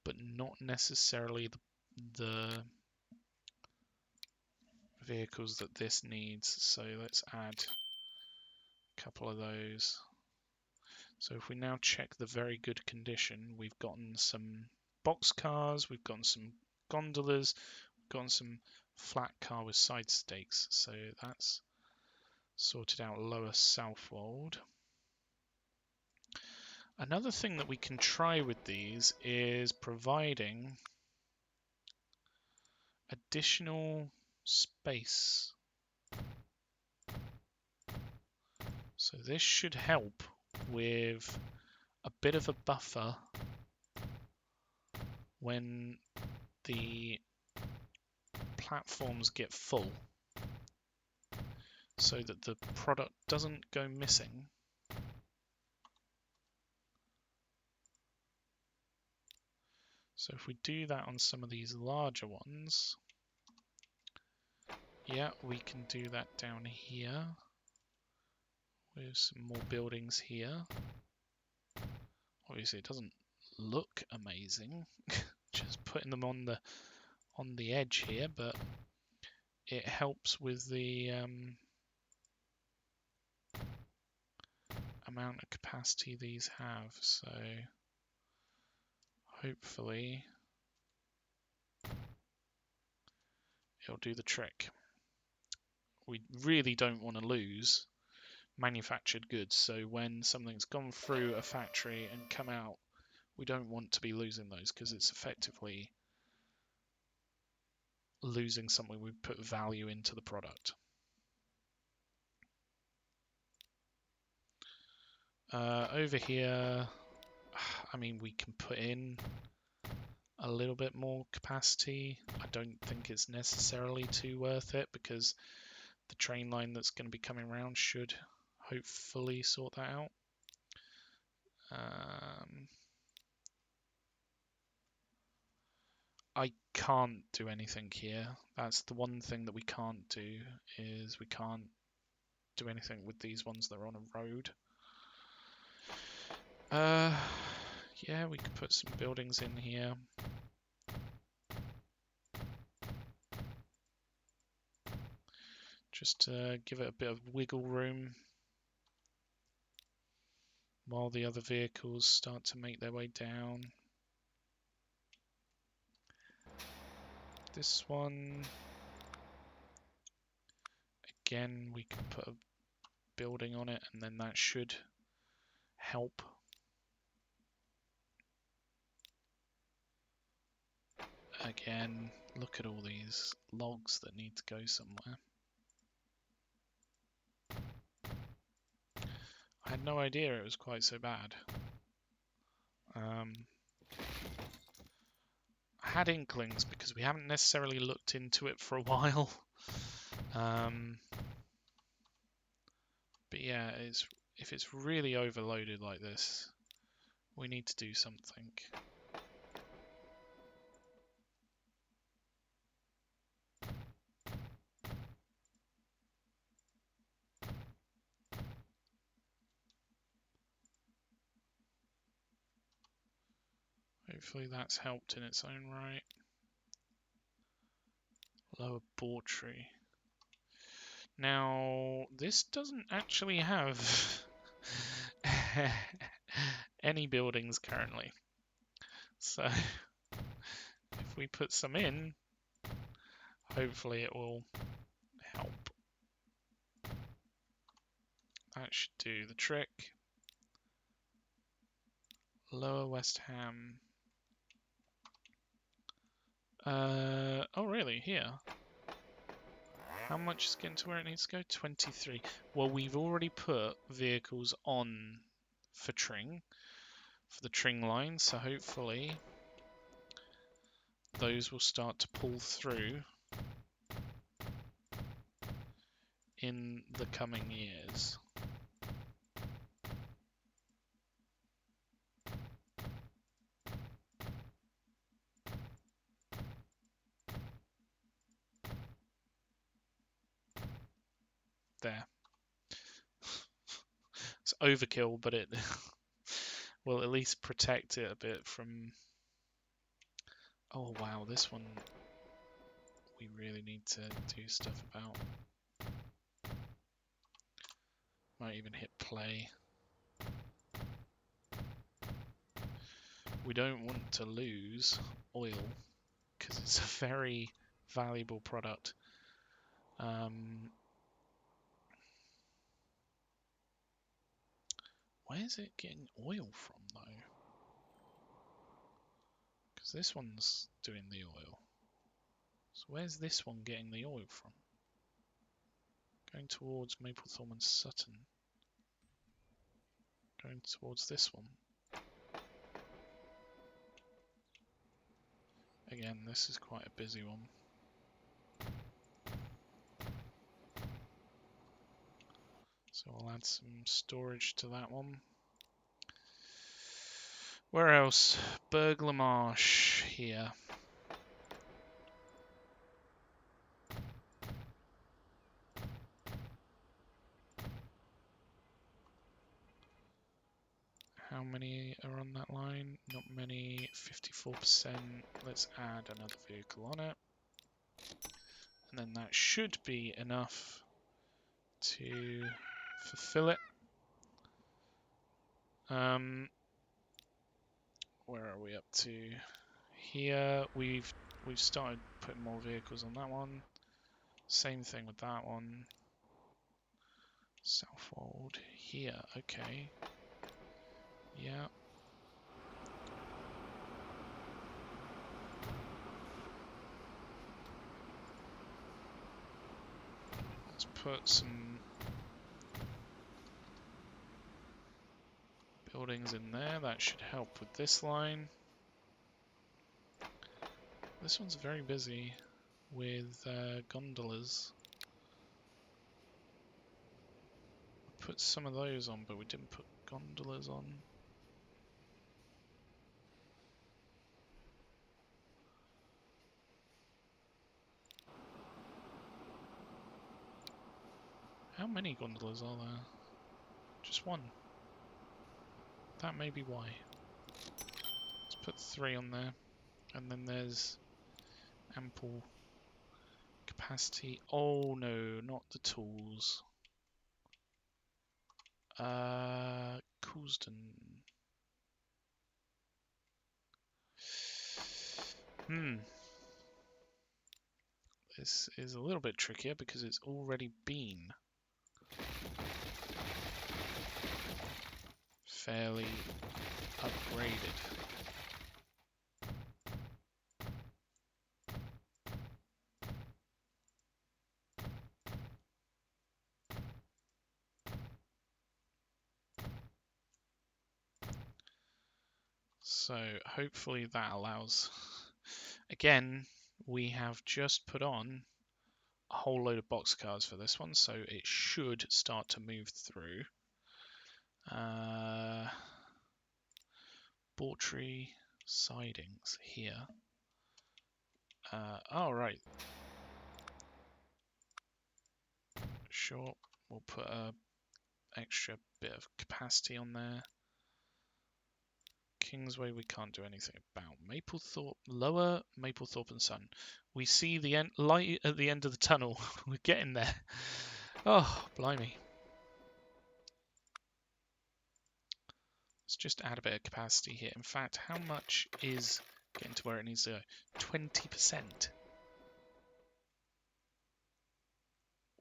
A: But not necessarily the vehicles that this needs. So let's add a couple of those. So if we now check the very good condition, we've gotten some box cars, we've gotten some gondolas, we've gotten some flat car with side stakes. So that's sorted out. Lower Southwold. Another thing that we can try with these is providing additional space. So this should help with a bit of a buffer when the platforms get full, so that the product doesn't go missing. So if we do that on some of these larger ones, yeah, we can do that down here with some more buildings here. Obviously it doesn't look amazing, just putting them on the edge here, but it helps with the amount of capacity these have. So hopefully it'll do the trick. We really don't want to lose manufactured goods, so when something's gone through a factory and come out, we don't want to be losing those, because it's effectively losing something we put value into the product. Over here, I mean, we can put in a little bit more capacity. I don't think it's necessarily too worth it, because the train line that's going to be coming around should hopefully sort that out. I can't do anything here. That's the one thing that we can't do, is we can't do anything with these ones that are on a road. Yeah, we could put some buildings in here. Just to give it a bit of wiggle room while the other vehicles start to make their way down. This one, again, we can put a building on it, and then that should help. Again, look at all these logs that need to go somewhere. I had no idea it was quite so bad. I had inklings because we haven't necessarily looked into it for a while. But yeah, if it's really overloaded like this, we need to do something. Hopefully that's helped in its own right. Lower Bawtry. Now, this doesn't actually have any buildings currently. So, if we put some in, hopefully it will help. That should do the trick. Lower West Ham. Oh really? Here? How much is getting to where it needs to go? 23. Well, we've already put vehicles on for Tring, for the Tring line, so hopefully those will start to pull through in the coming years. There. It's overkill, but it will at least protect it a bit from... Oh wow, this one we really need to do stuff about. Might even hit play. We don't want to lose oil because it's a very valuable product. Where's it getting oil from though? Because this one's doing the oil. So where's this one getting the oil from? Going towards Maplethorpe and Sutton. Going towards this one. Again, this is quite a busy one. So we'll add some storage to that one. Where else? Burgh Marsh here. How many are on that line? Not many. 54%. Let's add another vehicle on it. And then that should be enough to fulfill it. Where are we up to? Here we've started putting more vehicles on that one. Same thing with that one. Southwold here, okay. Yeah. Let's put some buildings in there. That should help with this line. This one's very busy with gondolas. We put some of those on, but we didn't put gondolas on. How many gondolas are there? Just one. That may be why. Let's put 3 on there. And then there's ample capacity. Oh no, not the tools. Coulsdon. This is a little bit trickier because it's already been fairly upgraded. So hopefully that allows. Again, we have just put on a whole load of boxcars for this one, so it should start to move through. Bawtry sidings here. Oh, right. Sure, we'll put a extra bit of capacity on there. Kingsway we can't do anything about. Maplethorpe, Lower Maplethorpe and Son. We see the light at the end of the tunnel. We're getting there. Oh, blimey. Let's just add a bit of capacity here. In fact, how much is getting to where it needs to go? 20%.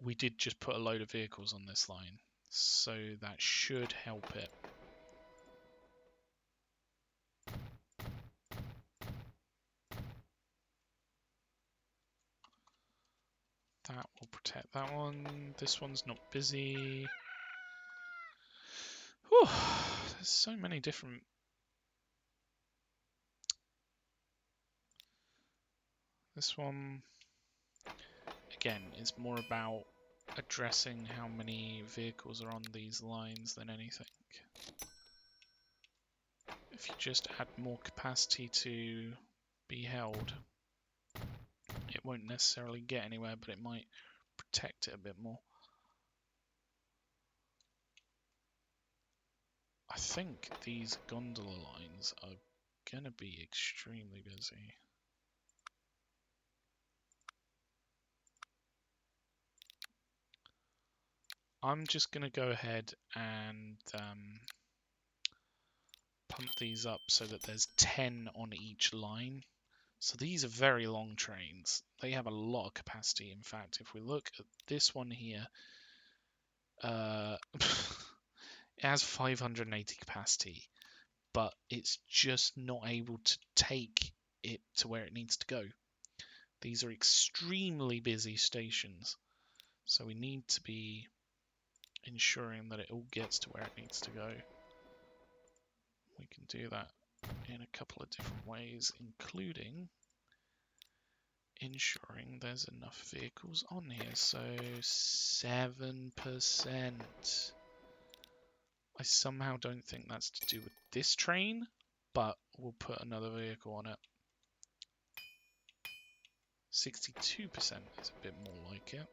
A: We did just put a load of vehicles on this line, so that should help it. That will protect that one. This one's not busy. Whew, there's so many different. This one, again, is more about addressing how many vehicles are on these lines than anything. If you just add more capacity to be held, it won't necessarily get anywhere, but it might protect it a bit more. I think these gondola lines are going to be extremely busy. I'm just going to go ahead and pump these up so that there's 10 on each line. So these are very long trains. They have a lot of capacity. In fact, if we look at this one here, it has 580 capacity, but it's just not able to take it to where it needs to go. These are extremely busy stations, so we need to be ensuring that it all gets to where it needs to go. We can do that in a couple of different ways, including ensuring there's enough vehicles on here. So 7%. I somehow don't think that's to do with this train, but we'll put another vehicle on it. 62% is a bit more like it.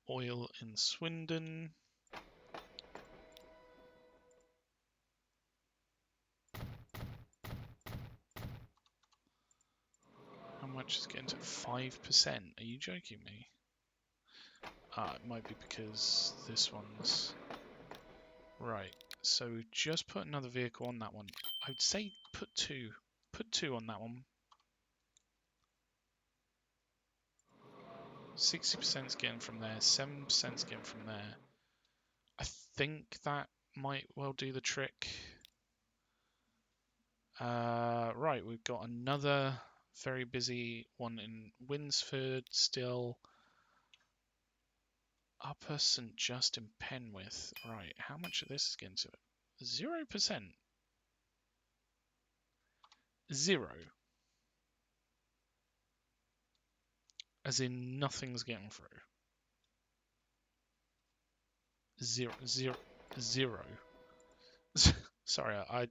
A: Oil in Swindon. How much is getting to 5%? Are you joking me? It might be because this one's... Right, so just put another vehicle on that one. I'd say put two. Put two on that one. 60% is getting from there, 7% is getting from there. I think that might well do the trick. Right, we've got another very busy one in Winsford still. Upper St Justin Penwith. Right, how much of this is getting to it? 0%. 0. As in nothing's getting through. 0, 0, 0. Sorry, I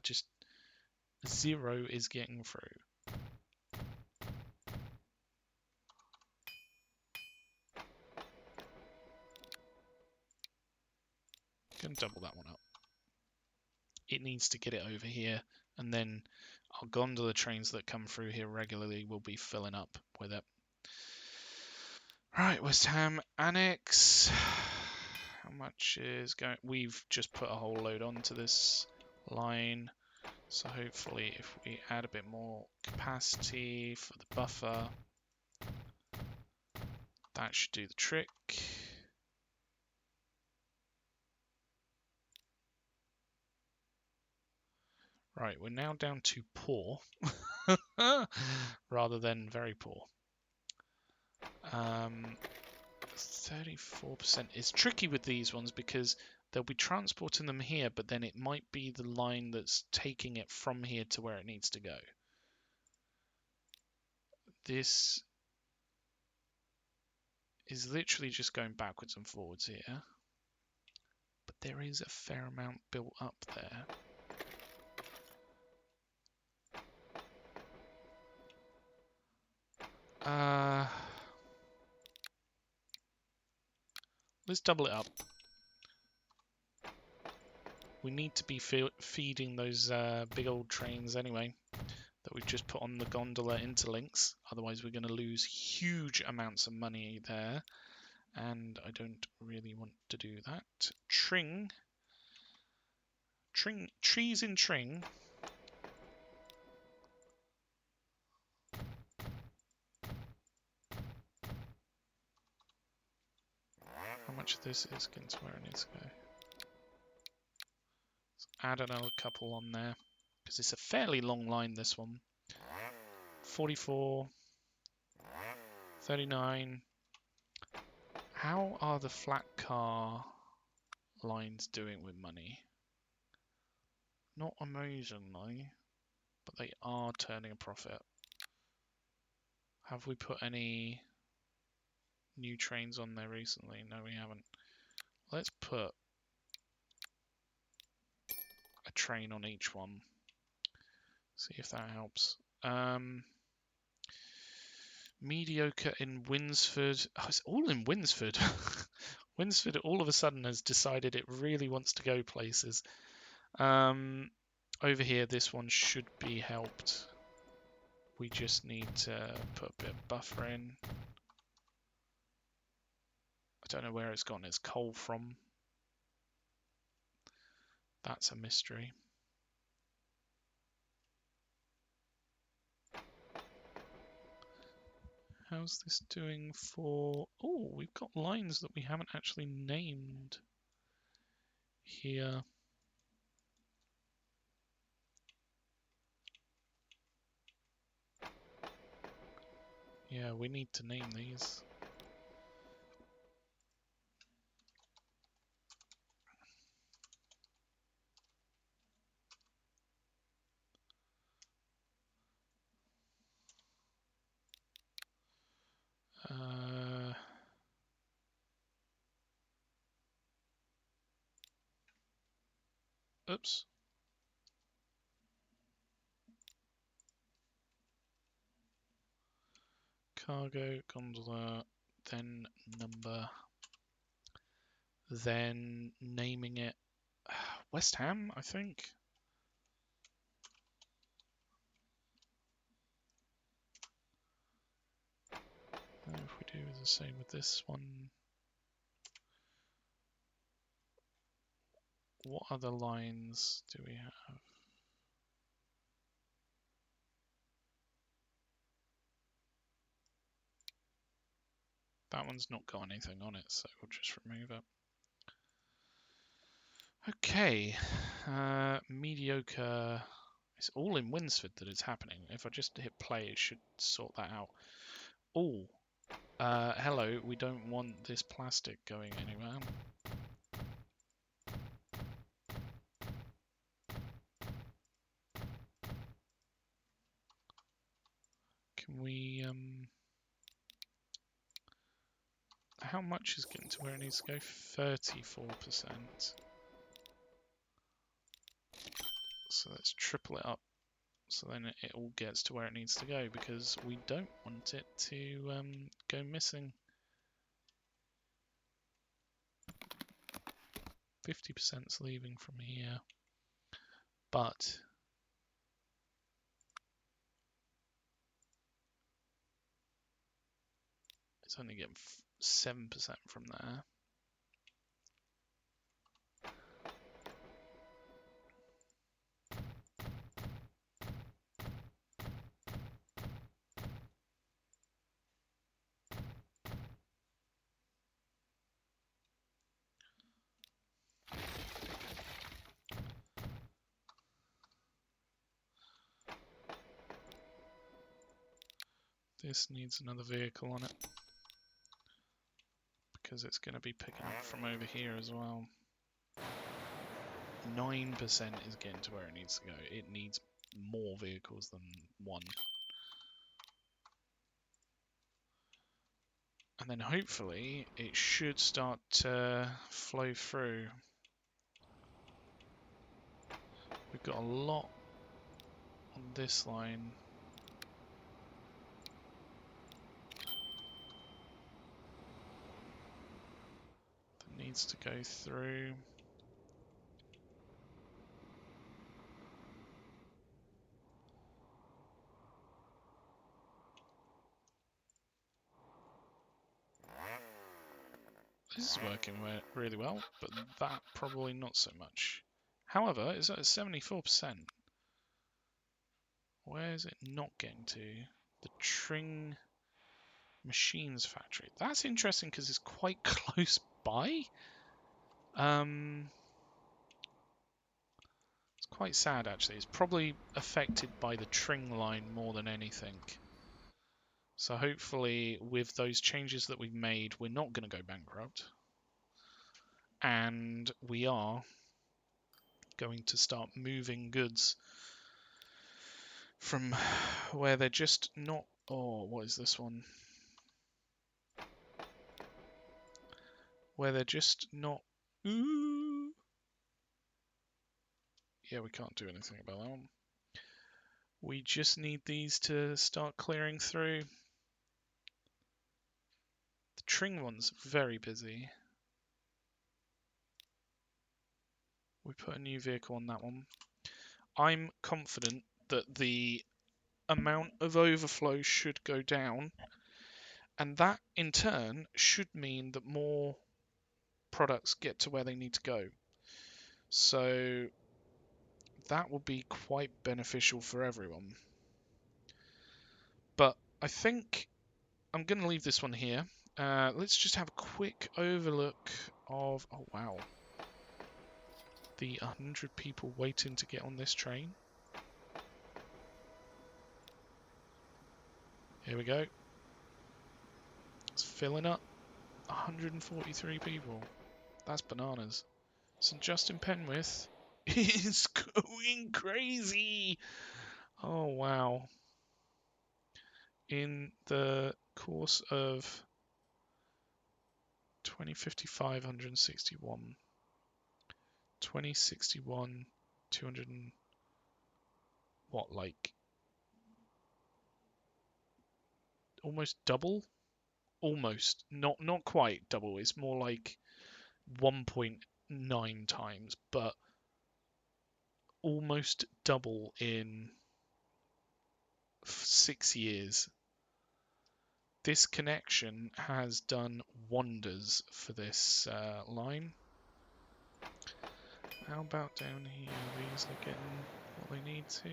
A: just 0 is getting through. Gonna double that one up. It needs to get it over here, and then our gondola trains that come through here regularly will be filling up with it. Right, West Ham Annex. How much is going? We've just put a whole load onto this line, so hopefully if we add a bit more capacity for the buffer, that should do the trick. Right, we're now down to poor rather than very poor. 34%. It's tricky with these ones because they'll be transporting them here, but then it might be the line that's taking it from here to where it needs to go. This is literally just going backwards and forwards here. But there is a fair amount built up there. Let's double it up. We need to be feeding those big old trains anyway that we've just put on the gondola interlinks. Otherwise we're going to lose huge amounts of money there. And I don't really want to do that. Trees in Tring. How much of this is going to where it needs to go? Let's add another couple on there. Because it's a fairly long line, this one. 44. 39. How are the flat car lines doing with money? Not amazingly, but they are turning a profit. Have we put any new trains on there recently? No, we haven't. Let's put a train on each one. See if that helps. Mediocre in Winsford. Oh, it's all in Winsford. Winsford all of a sudden has decided it really wants to go places. Over here, this one should be helped. We just need to put a bit of buffer in. I don't know where it's gotten its coal from. That's a mystery. How's this doing for... Oh, we've got lines that we haven't actually named here. Yeah, we need to name these. Oops. Cargo, gondola, then number, then naming it West Ham, I think. If we do the same with this one. What other lines do we have? That one's not got anything on it, so we'll just remove it. Okay, mediocre. It's all in Winsford that it's happening. If I just hit play, it should sort that out. Oh, hello, we don't want this plastic going anywhere. Can we, how much is getting to where it needs to go? 34%. So let's triple it up. So then it all gets to where it needs to go, because we don't want it to go missing. 50%'s leaving from here, but it's only getting 7% from there. This needs another vehicle on it, because it's going to be picking up from over here as well. 9% is getting to where it needs to go. It needs more vehicles than one. And then hopefully it should start to flow through. We've got a lot on this line. That needs to go through. This is working really well, but that probably not so much. However, it's at 74%. Where is it not getting to? The Tring Machines factory. That's interesting because it's quite close by. It's quite sad actually. It's probably affected by the Tring line more than anything. So hopefully with those changes that we've made, we're not going to go bankrupt. And we are going to start moving goods from where they're just not... Oh, what is this one? Where they're just not... Ooh. Yeah, we can't do anything about that one. We just need these to start clearing through. The Tring one's very busy. We put a new vehicle on that one. I'm confident that the amount of overflow should go down, and that in turn should mean that more products get to where they need to go. So that will be quite beneficial for everyone. But I think I'm going to leave this one here. Let's just have a quick overlook of... Oh, wow. The 100 people waiting to get on this train. Here we go. It's filling up. 143 people. That's bananas. St Justin Penwith is going crazy. Oh, wow. In the course of 2055, 161. 2061, 200 and... What, like... Almost double? Almost. Not quite double. It's more like 1.9 times, but almost double in 6 years. This connection has done wonders for this line. How about down here? These are getting what they need to.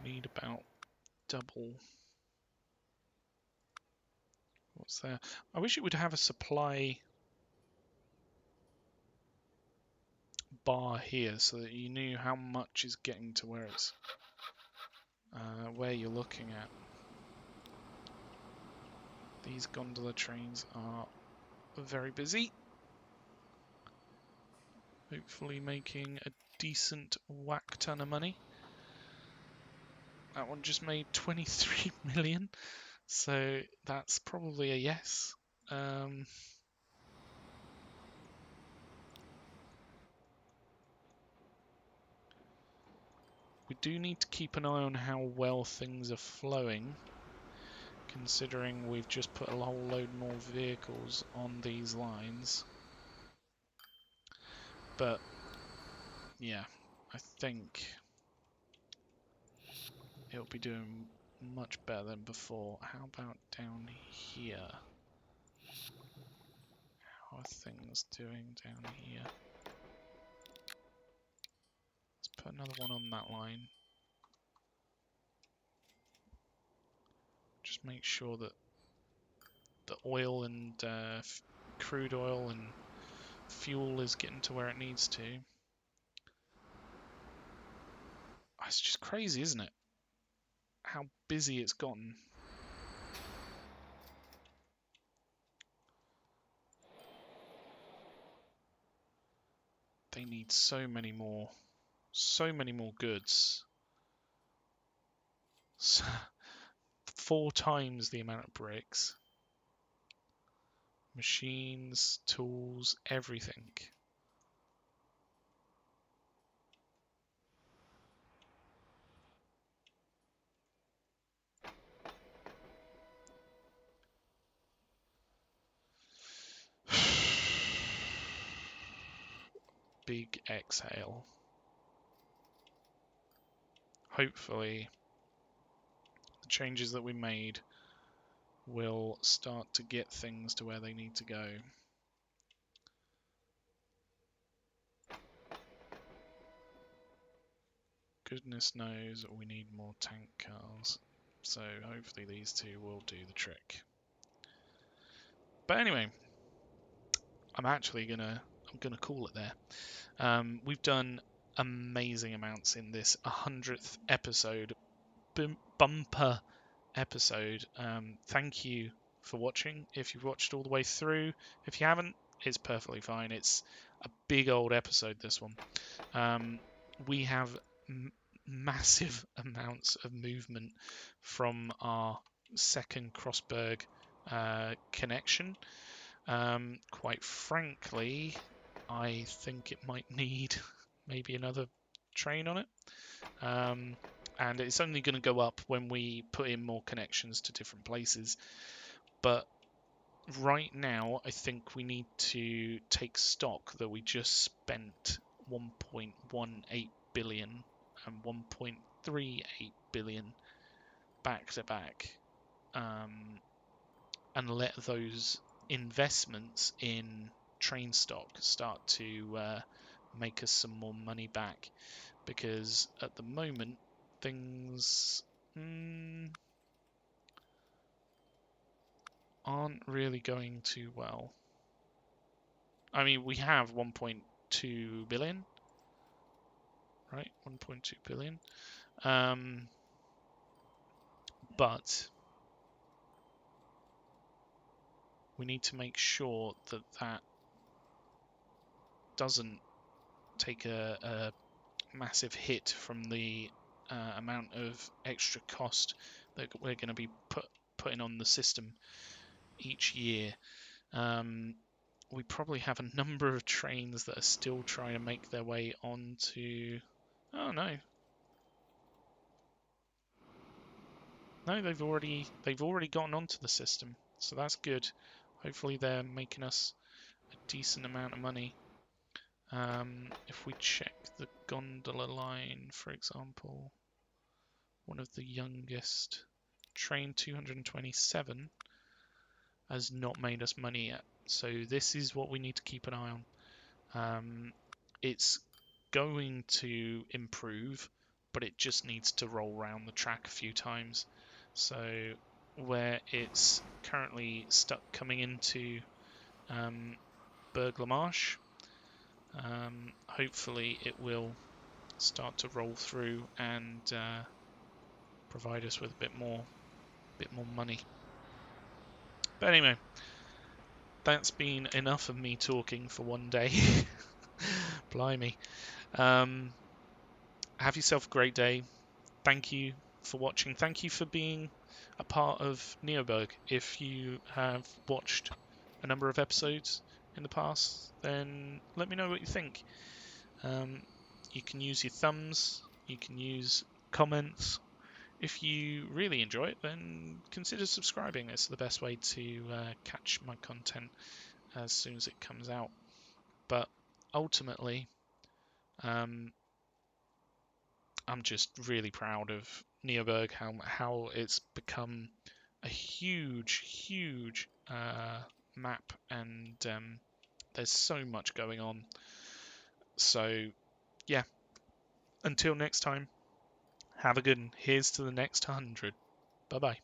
A: We need about double. What's there? I wish it would have a supply bar here so that you knew how much is getting to where it's where you're looking at. These gondola trains are very busy. Hopefully making a decent whack ton of money. That one just made 23 million, so that's probably a yes. We do need to keep an eye on how well things are flowing, considering we've just put a whole load more vehicles on these lines. But yeah, I think it'll be doing much better than before. How about down here? How are things doing down here? Let's put another one on that line. Just make sure that the oil and crude oil and fuel is getting to where it needs to. It's just crazy, isn't it? How busy it's gotten. They need so many more goods. So, 4 times the amount of bricks. Machines, tools, everything. Big exhale. Hopefully, the changes that we made will start to get things to where they need to go. Goodness knows we need more tank cars. So hopefully these two will do the trick. But anyway, I'm gonna call it there. We've done amazing amounts in this 100th episode, bumper episode. Thank you for watching. If you've watched all the way through, if you haven't, it's perfectly fine. It's a big old episode, this one. We have massive amounts of movement from our second CrossBurgh connection. Quite frankly, I think it might need maybe another train on it. And it's only going to go up when we put in more connections to different places. But right now, I think we need to take stock that we just spent 1.18 billion and 1.38 billion back to back, and let those investments in train stock start to make us some more money back, because at the moment things aren't really going too well. I mean, we have 1.2 billion, right? 1.2 billion. But we need to make sure that that doesn't take a massive hit from the amount of extra cost that we're going to be putting on the system each year. We probably have a number of trains that are still trying to make their way onto... Oh no. No, they've already gotten onto the system, so that's good. Hopefully they're making us a decent amount of money. If we check the gondola line, for example, one of the youngest, train 227, has not made us money yet. So this is what we need to keep an eye on. It's going to improve, but it just needs to roll around the track a few times. So where it's currently stuck coming into Burgh Marsh, hopefully it will start to roll through and provide us with a bit more money. But anyway, that's been enough of me talking for one day. Blimey. Have yourself a great day. Thank you for watching. Thank you for being a part of NeoBurgh. If you have watched a number of episodes in the past, then let me know what you think. You can use your thumbs, you can use comments. If you really enjoy it, then consider subscribing. It's the best way to catch my content as soon as it comes out. But ultimately, I'm just really proud of NeoBurgh, how it's become a huge map, and there's so much going on. So yeah, until next time, have a good one. Here's to the next 100. Bye bye.